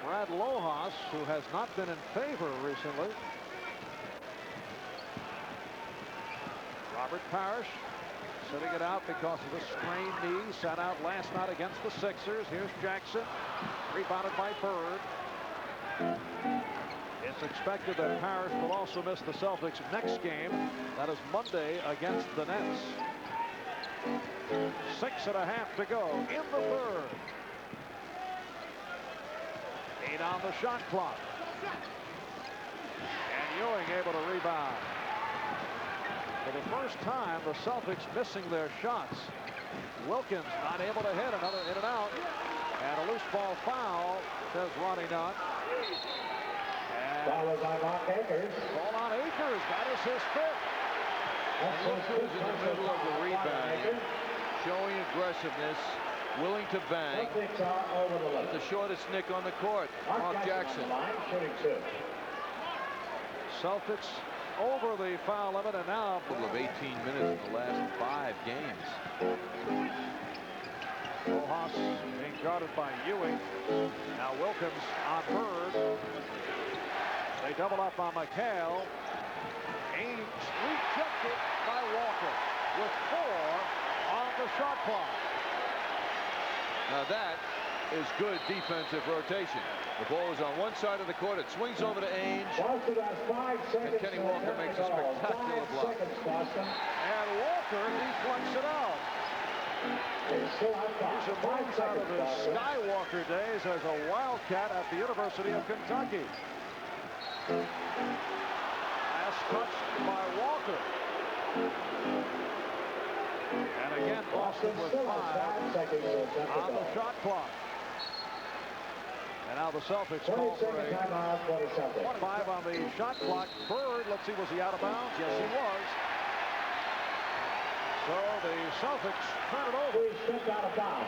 Brad Lojas, who has not been in favor recently. Robert Parrish sitting it out because of a sprained knee. Sat out last night against the Sixers. Here's Jackson. Rebounded by Bird. It's expected that Parrish will also miss the Celtics' next game. That is Monday against the Nets. 6.5 to go in the third. 8 on the shot clock. And Ewing able to rebound. For the first time, the Celtics missing their shots. Wilkins not able to hit. Another in and out. And a loose ball foul, says Ronnie Nunn. Followed by Mark Akers. Ball on Akers. That is his fifth. And look who's in the middle of the rebound. Showing aggressiveness. Willing to bang. With the shortest Nick on the court. Mark Jackson. Celtics over the foul limit, and now a total of 18 minutes in the last 5 games. Rojas being guarded by Ewing. Now Wilkins on Bird. They double up on McHale. Ames rejected by Walker with 4 on the shot clock. Now that is good defensive rotation. The ball is on one side of the court. It swings over to Ainge. And Kenny Walker makes a spectacular block. And Walker deflects it out. He's emerged out of his Skywalker days as a Wildcat at the University of Kentucky. Last touched by Walker. And again, Boston with 5 on the shot clock. And now the Celtics call for a 5 on the shot clock. Bird, let's see, was he out of bounds? Yes, he was. So the Celtics turn it over.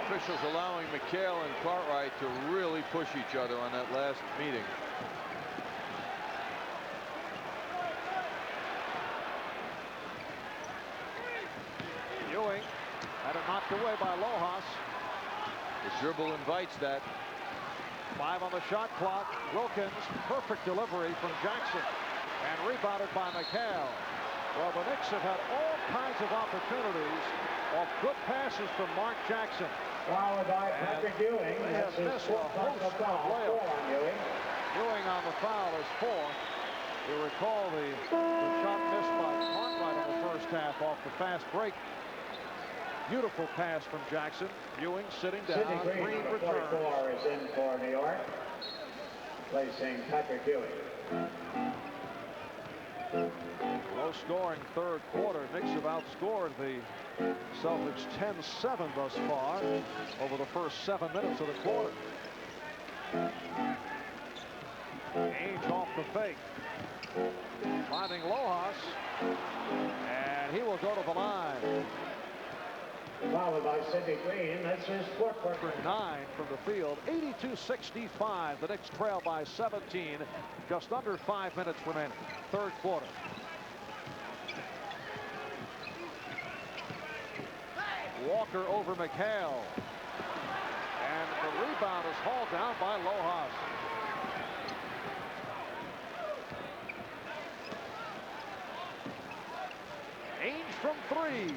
Officials allowing McHale and Cartwright to really push each other on that last meeting. Ewing had it knocked away by Lojas. The dribble invites that. 5 on the shot clock. Wilkins, perfect delivery from Jackson. And rebounded by McHale. Well, the Knicks have had all kinds of opportunities off good passes from Mark Jackson. Followed by Patrick Ewing. They have missed a host of layups. Ewing on the foul is 4. You recall the shot missed by Cartwright in the first half off the fast break. Beautiful pass from Jackson. Ewing sitting down. Green returns. 44 is in for New York, placing Patrick Ewing. Low scoring third quarter. Knicks have outscored the Celtics 10-7 thus far over the first 7 minutes of the quarter. Ainge off the fake. Finding Lojas. And he will go to the line. Followed by Sidney Green. That's his fourth quarter. 9 from the field. 82-65. The Knicks trail by 17. Just under 5 minutes remaining. Third quarter. Walker over McHale. And the rebound is hauled down by Lojas. Ainge from 3.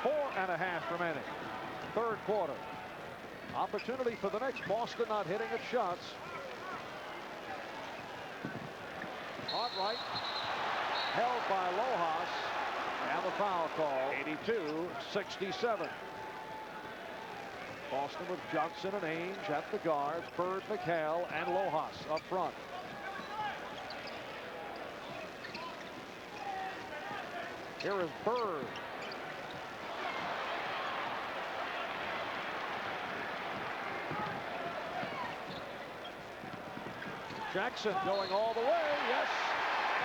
4.5 remaining. Third quarter. Opportunity for the Knicks. Boston not hitting its shots. Cartwright held by Lojas, and the foul call. 82-67. Boston with Johnson and Ainge at the guards. Bird, McHale, and Lojas up front. Here is Bird. Jackson going all the way. Yes.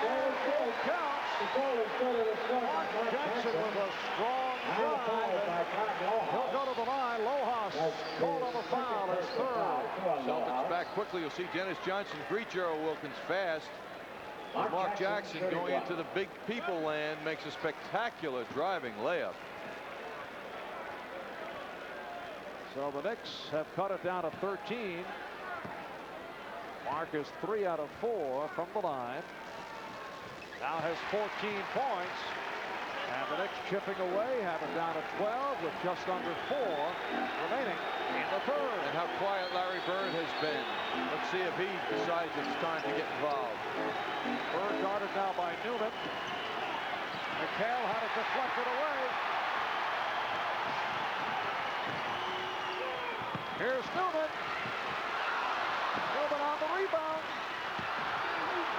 And goal counts. Mark Jackson with a strong drive. He'll go to the line. Lojas called on the foul. His third. Celtics back quickly. You'll see Dennis Johnson greet Gerald Wilkins fast. Mark Jackson going into the big people land makes a spectacular driving layup. So the Knicks have cut it down to 13. Mark is 3 out of 4 from the line. Now has 14 points. And the Knicks chipping away, have it down to 12 with just under 4 remaining in the third. And how quiet Larry Bird has been. Let's see if he decides it's time to get involved. Bird guarded now by Newman. McHale had it deflected away. Here's Newman. Newman on the rebound.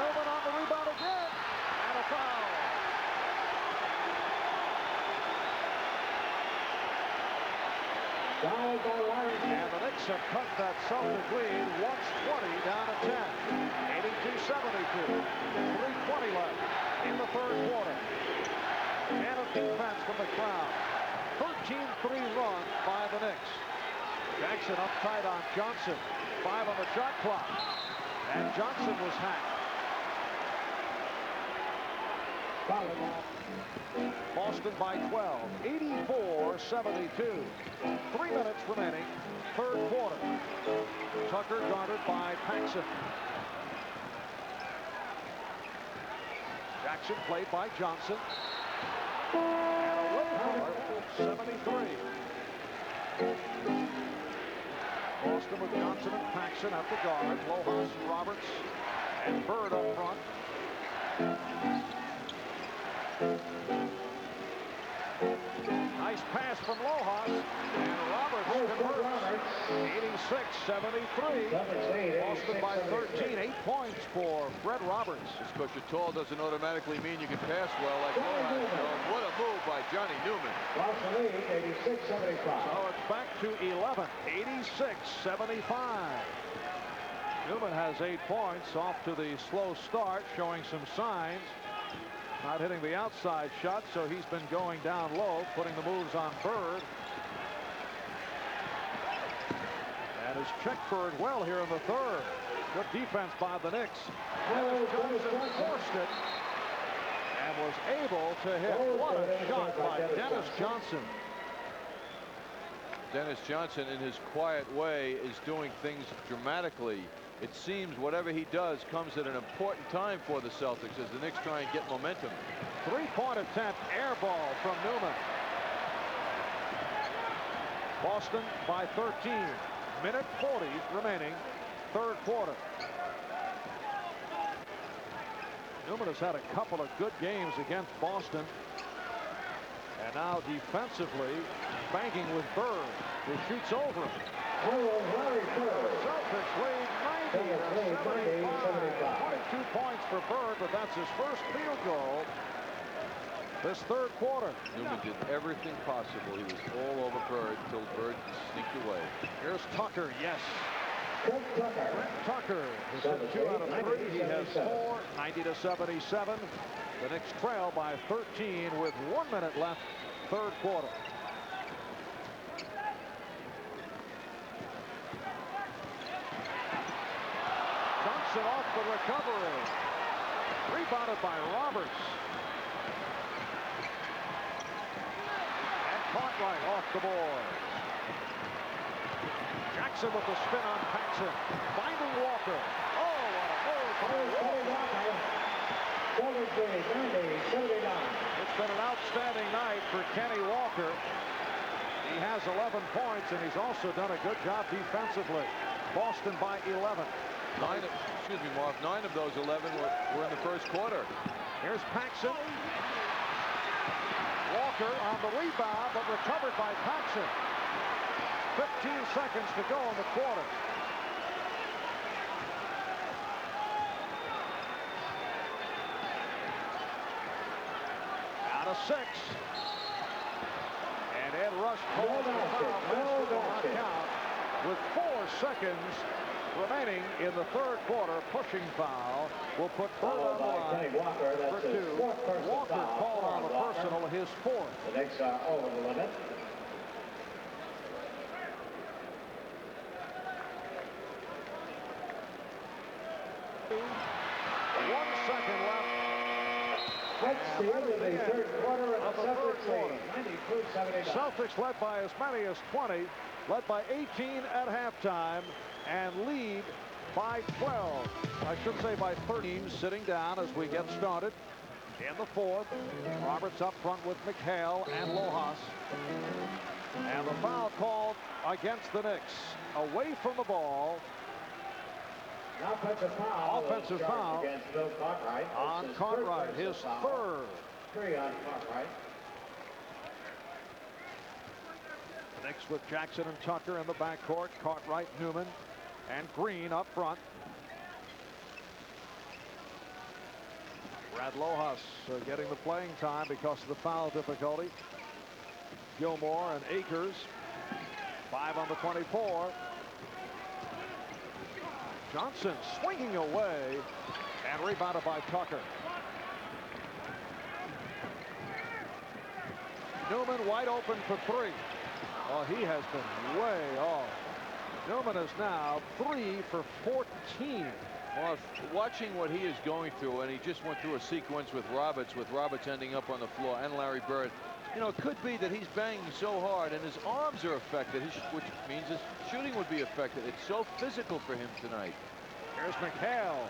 Newman on the rebound again. And a foul. And the Knicks have cut that Celtic lead 120 down to 10. 82-72. 3:20 left in the third quarter. And a defense from the crowd. 13-3 run by the Knicks. Jackson up tight on Johnson. 5 on the shot clock. And Johnson was hacked. Boston by 12. 84-72. 3 minutes remaining. Third quarter. Tucker guarded by Paxson. Jackson played by Johnson. And away from 73. Boston with Johnson and Paxson at the guard. Lojas, Roberts, and Bird up front. Nice pass from Lojas, and Roberts converts. 86-73. Boston by 13. 8 points for Fred Roberts. Just because you're tall doesn't automatically mean you can pass well like Lojas. What a move by Johnny Newman. Boston lead 86-75. So it's back to 11. 86-75. Newman has 8 points off to the slow start, showing some signs. Not hitting the outside shot, so he's been going down low, putting the moves on Bird. And has checked Bird well here in the third. Good defense by the Knicks. Dennis Johnson forced it and was able to hit. What a shot by Dennis Johnson. Dennis Johnson, in his quiet way, is doing things dramatically. It seems whatever he does comes at an important time for the Celtics as the Knicks try and get momentum. 3-point attempt, air ball from Newman. Boston by 13. Minute 40 remaining, third quarter. Newman has had a couple of good games against Boston. And now defensively, banking with Bird, who shoots over him. Celtics lead 90-75. 22 points for Bird, but that's his first field goal this third quarter. Newman did everything possible. He was all over Bird until Bird sneaked away. Here's Tucker, yes. Tucker is at 2 out of 3. He has 4. 90-77. The Knicks trail by 13 with 1 minute left, third quarter. Johnson off the recovery. Rebounded by Roberts. And Cartwright off the board. Jackson with the spin on Paxson. Finding Walker. Oh, what a move by Walker. It's been an outstanding night for Kenny Walker. He has 11 points, and he's also done a good job defensively. Boston by 11. Excuse me, Marv. 9 of those 11 were in the first quarter. Here's Paxson. Walker on the rebound, but recovered by Paxson. 15 seconds to go in the quarter. Out of 6. And Ed Rush calls the foul. This will not count with 4 seconds remaining in the third quarter. Pushing foul will put Bird on the line for 2. Walker called on a personal, his 4th. The Knicks are over the limit. One second left. That's the end of the third quarter of the Celtics lead. 92-79. Celtics led by as many as 20, led by 18 at halftime, and lead by 12. I should say by 13. Sitting down as we get started in the fourth. Roberts up front with McHale and Lojas. And the foul called against the Knicks. Away from the ball. Offensive foul. Offensive foul against Bill Cartwright. On Cartwright, his third. 3 on Cartwright. Knicks with Jackson and Tucker in the backcourt. Cartwright, Newman, and Green up front. Brad Lojas getting the playing time because of the foul difficulty. Gilmore and Akers. 5 on the 24. Johnson swinging away and rebounded by Tucker. Newman wide open for 3. Oh, he has been way off. Newman is now 3 for 14. Well, watching what he is going through, and he just went through a sequence with Roberts ending up on the floor, and Larry Bird. You know, it could be that he's banging so hard and his arms are affected, which means his shooting would be affected. It's so physical for him tonight. Here's McHale.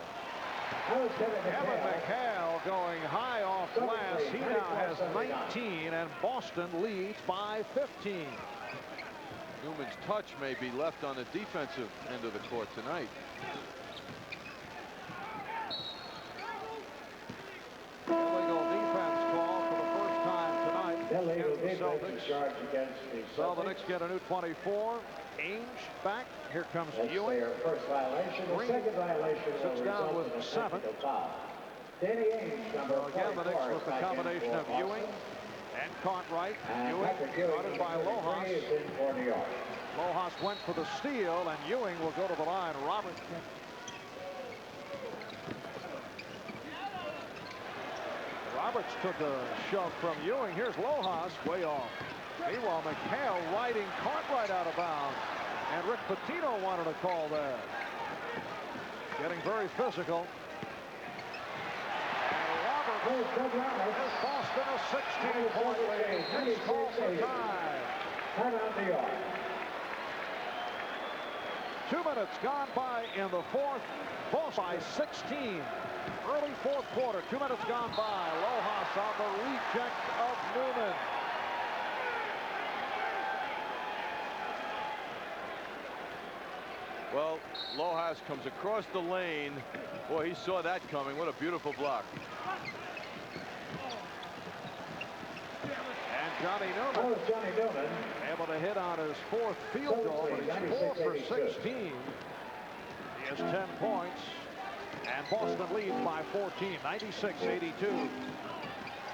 Kevin McHale going high off glass. He now has 19, and Boston leads by 15. Newman's touch may be left on the defensive end of the court tonight. Illegal defense call for the first time tonight. Illegal against the defense Celtics. charge against the Celtics. So the Knicks get a new 24. Ainge back. Here comes That's Ewing. their first violation. The Green second violation sits will down result with in a 7. technical foul. Danny Ainge, number So again, the 44, Knicks with the back in combination for of Boston. Ewing and Cartwright. And Ewing Patrick Ewing, guarded by number 33, Lojas. is in for New York. Lojas went for the steal, and Ewing will go to the line. Roberts. Roberts took a shove from Ewing. Here's Lojas, way off. Meanwhile, McHale riding Cartwright out of bounds. And Rick Pitino wanted a call there. Getting very physical. And Roberts gives Boston a 16-point lead. Knicks call for time. Timeout, New York. 2 minutes gone by in the fourth. Boston by 16. Early fourth quarter. 2 minutes gone by. Lojas on the reject of Newman. Well, Lojas comes across the lane. Boy, he saw that coming. What a beautiful block. And Johnny That Newman was Johnny Newman. able to hit on his 4th field goal, but he's 4 for 16. He has 10 points. And Boston leads by 14, 96-82.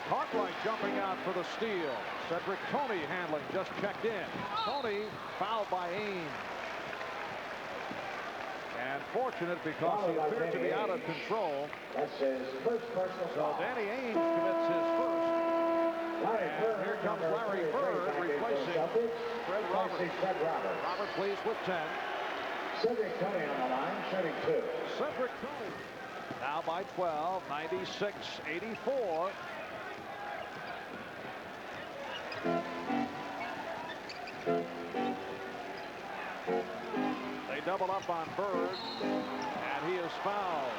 Cartwright jumping out for the steal. Cedric Toney handling, just checked in. Toney fouled by Ainge. And fortunate because he appeared to be out of control. That's his first personal So foul. Danny Ainge commits his first. And here comes Larry Bird replacing Fred Roberts. Roberts leads with 10. Cedric Toney on the line, shooting 2. Cedric Toney now by 12, 96-84. They double up on Bird, and he is fouled.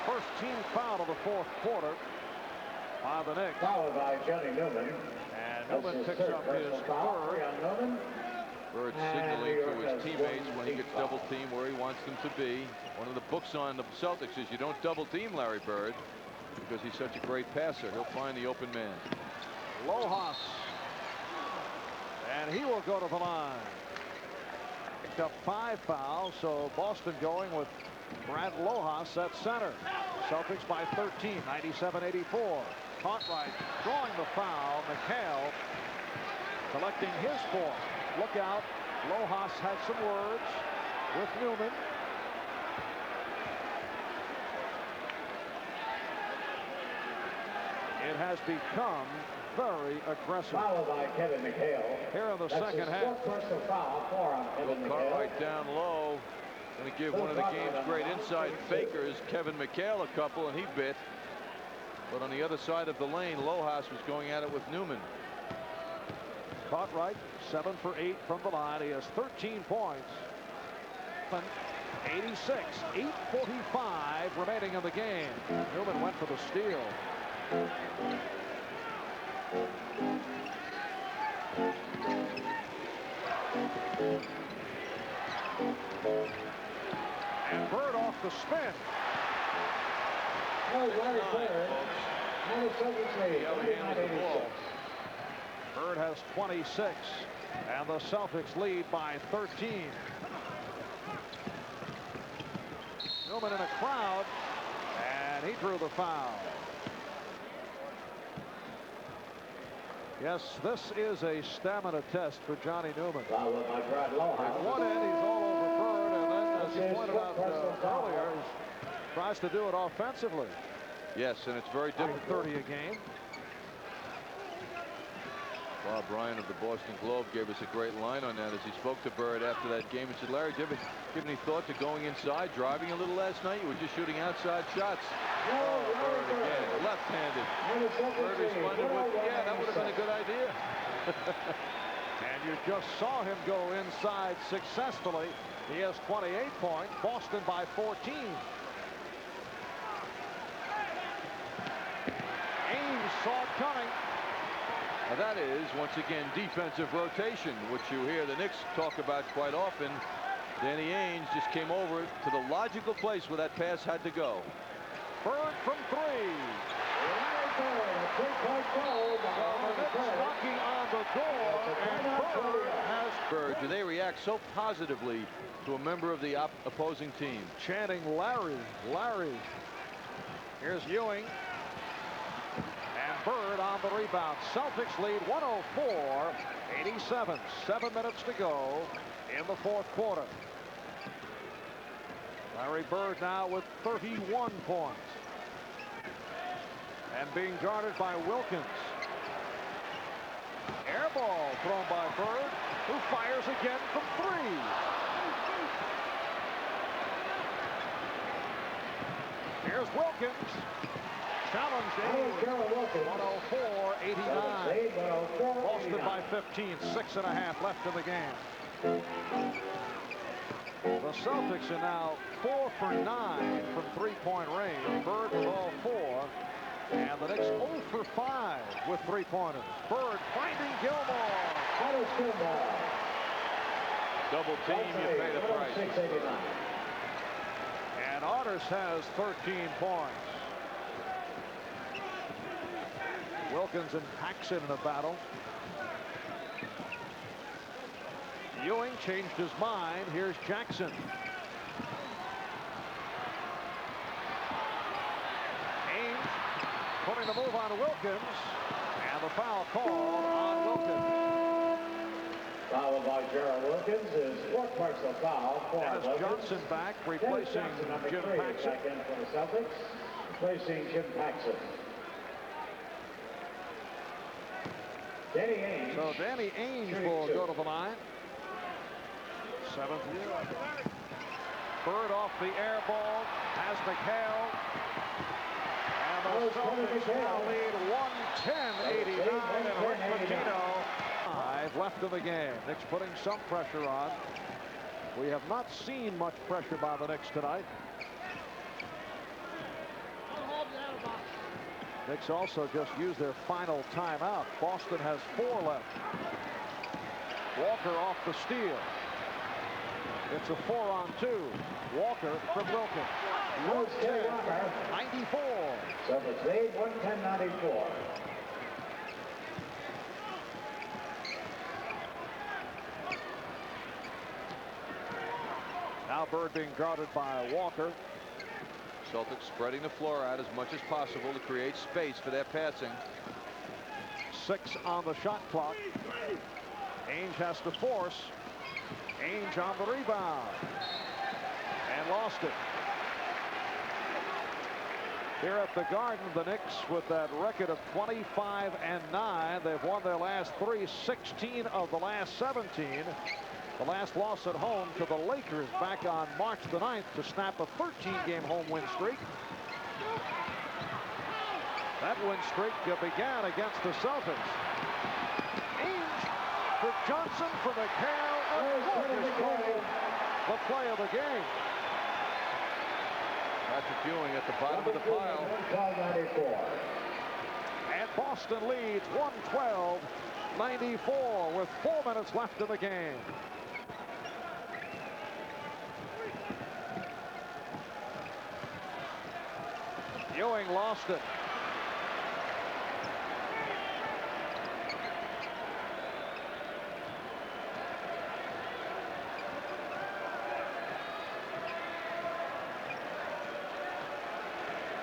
First team foul of the fourth quarter by the Knicks. Fouled by Johnny Newman. And Newman picks up his third. Bird signaling to his teammates when he gets double teamed where he wants them to be. One of the books on the Celtics is you don't double team Larry Bird because he's such a great passer. He'll find the open man. Lojas. And he will go to the line. Picked up 5 fouls, so Boston going with Brad Lojas at center. Celtics by 13, 97-84. Cartwright drawing the foul. McHale collecting his fourth. Look out. Lojas had some words with Newman. It has become very aggressive. Foul by Kevin McHale. Here in the second half. Personal foul for Kevin McHale. Cartwright down low. Going to give one of the game's great inside fakers, Kevin McHale, a couple, and he bit. But on the other side of the lane, Lojas was going at it with Newman. Cartwright 7 for 8 from the line. He has 13 points. 86, 8:45 remaining in the game. Newman went for the steal. And Bird off the spin. Larry Bird. Bird has 26, and the Celtics lead by 13. Newman in a crowd, and he drew the foul. Yes, this is a stamina test for Johnny Newman. At one end, he's all over Bird, and then, as you pointed out earlier, he tries to do it offensively. Yes, and it's very difficult. 30 a game. Bob Ryan of the Boston Globe gave us a great line on that as he spoke to Bird after that game. He said, Larry, did you ever give any thought to going inside, driving a little last night? You were just shooting outside shots. Bird again, left-handed. Bird responded with, yeah, that would have been a good idea. And you just saw him go inside successfully. He has 28 points. Boston by 14. Ames saw it coming. Now that is, once again, defensive rotation, which you hear the Knicks talk about quite often. Danny Ainge just came over to the logical place where that pass had to go. Bird from 3. Knocking on the door, and Bird has... Bird, do they react so positively to a member of the opposing team? Chanting Larry, Larry. Here's Ewing. And Bird on the rebound. Celtics lead 104-87. 7 minutes to go in the fourth quarter. Larry Bird now with 31 points. And being guarded by Wilkins. Air ball thrown by Bird, who fires again from 3. Here's Wilkins. Challenged 104-89. Boston by 15. 6.5 left in the game. The Celtics are now 4 for 9 from 3-point range. Bird with all 4. And the Knicks 0 for 5 with 3-pointers. Bird finding Gilmore. Double team, you pay the price. And Otters has 13 points. Wilkins and Paxson in a battle. Ewing changed his mind. Here's Jackson. Ames putting the move on Wilkins. And the foul called on Wilkins. Foul by Gerald Wilkins is fourth personal foul for Dennis Johnson back, replacing Jim Paxson. Back in for the Celtics, replacing Jim Paxson. Danny Ainge. So Danny Ainge will go to the line. 7th. Bird off the air ball. Has McHale. And the Celtics now lead 110-89. And Rick Pitino. 5 left in the game. Knicks putting some pressure on. We have not seen much pressure by the Knicks tonight. Knicks also just used their final timeout. Boston has 4 left. Walker off the steal. It's a 4-on-2. Walker from Wilkins. 110-94. Celtics lead 110-94. Now Bird being guarded by Walker. Celtics spreading the floor out as much as possible to create space for their passing. 6 on the shot clock. Ainge has to force. Ainge on the rebound. And lost it. Here at the Garden, the Knicks with that record of 25-9. They've won their last 3, 16 of the last 17. The last loss at home to the Lakers back on March the 9th to snap a 13-game home win streak. That win streak began against the Celtics. Ainge for Johnson for the Cal. The play of the game. Patrick Ewing at the bottom of the pile. And Boston leads 112-94 with 4 minutes left in the game. Ewing lost it.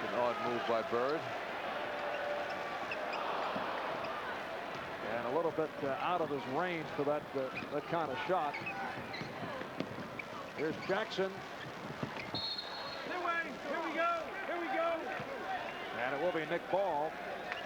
An odd move by Bird. And a little bit out of his range for that kind of shot. Here's Jackson. And it will be Nick Ball.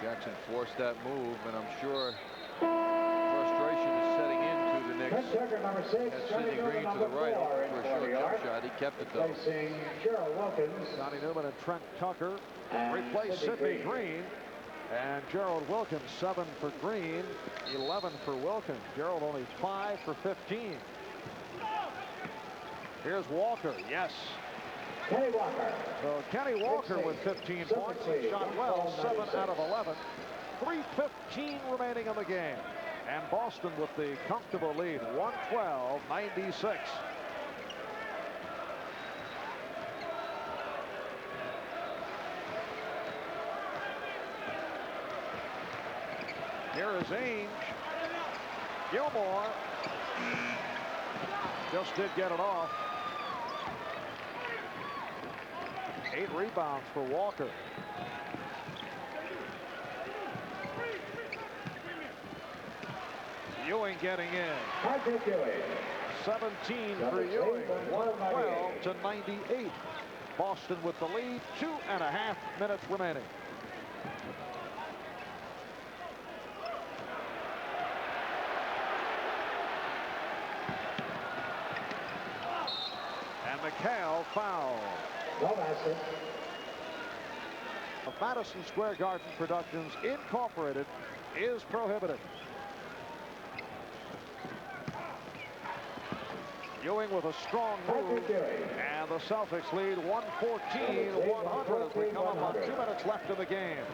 Jackson forced that move, and I'm sure frustration is setting into the Knicks. Number 6, That's Sidney Green to the right for a short jump shot. He kept it though. Facing Gerald Wilkins. Johnny Newman and Trent Tucker And replace Sidney Green. And Gerald Wilkins 7 for Green, 11 for Wilkins. Gerald only 5 for 15. Here's Walker. Yes. Kenny Walker. So Kenny Walker with 15 points. He shot well, 7 out of 11. 3:15 remaining in the game. And Boston with the comfortable lead, 112-96. Here is Ainge. Gilmore just did get it off. 8 rebounds for Walker. Ewing getting in. Patrick Ewing. 17 for Ewing. 112-98. Boston with the lead. 2.5 minutes remaining. And McHale fouled. No basket. Madison Square Garden Productions Incorporated is prohibited. Ewing with a strong move, and the Celtics lead 114-100 as we come up on 2 minutes left in the game.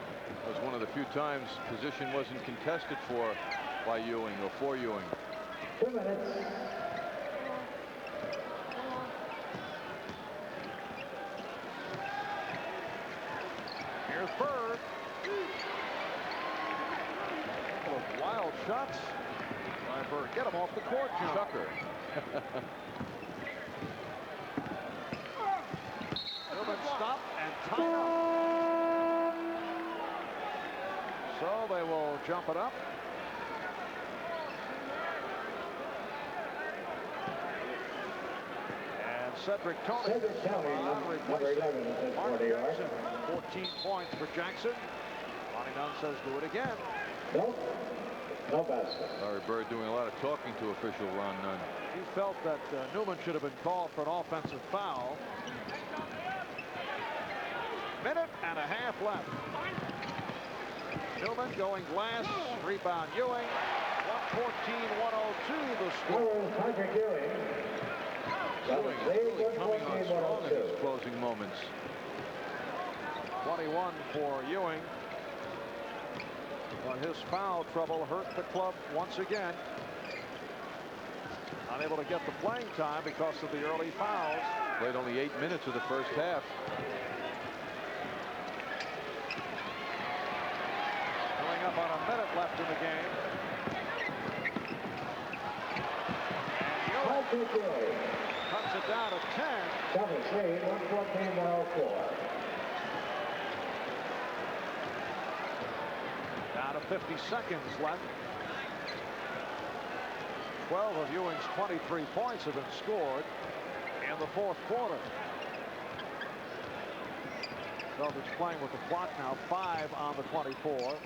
That was one of the few times position wasn't contested for by Ewing or for Ewing. 2 minutes. Here's Bird. A couple of wild shots by Bird. Get him off the court, John. Tucker. Newman stop and time up. So they will jump it up. And Cedric Tony number 11 at Mark 40 yards. Jackson, 14 points for Jackson. Ronnie Dunn says do it again. Nope. No basket. Larry Bird doing a lot of talking to official Ron Nunn. He felt that Newman should have been called for an offensive foul. Minute and a half left. Newman going glass. Rebound Ewing. 114-102 the score. Patrick Ewing. Ewing is really coming on strong in his closing moments. 21 for Ewing. But his foul trouble hurt the club once again. Unable to get the playing time because of the early fouls. Played only 8 minutes of the first half. Coming up on a minute left in the game. And Ewing cuts it down to 10. Celtics lead 114-104. Down to 50 seconds left. 12 of Ewing's 23 points have been scored in the fourth quarter. Celtics playing with the clock now, 5 on the 24.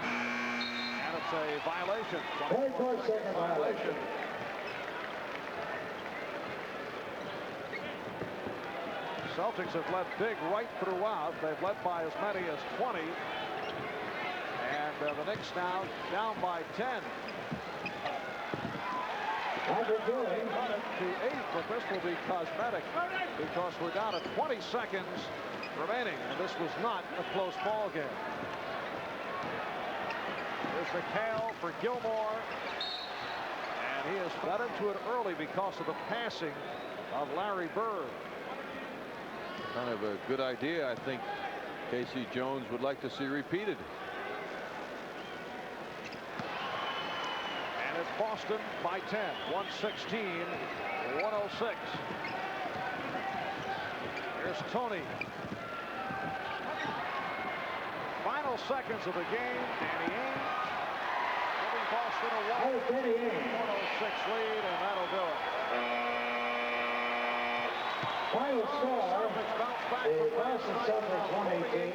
And it's a violation. 24-second violation. Celtics have led big right throughout. They've led by as many as 20. And the Knicks now down by 10. Roger Ewing. To 8, but this will be cosmetic because we're down to 20 seconds remaining, and this was not a close ball game. Here's McHale for Gilmore, and he has got into it early because of the passing of Larry Bird. Kind of a good idea, I think. Casey Jones would like to see repeated. And it's Boston by 10, 116-106. Here's Tony. Final seconds of the game. Danny Ainge giving Boston a 106 lead, and that'll do it. Final score, Celtics bounce back the from last Boston night. Celtics 118.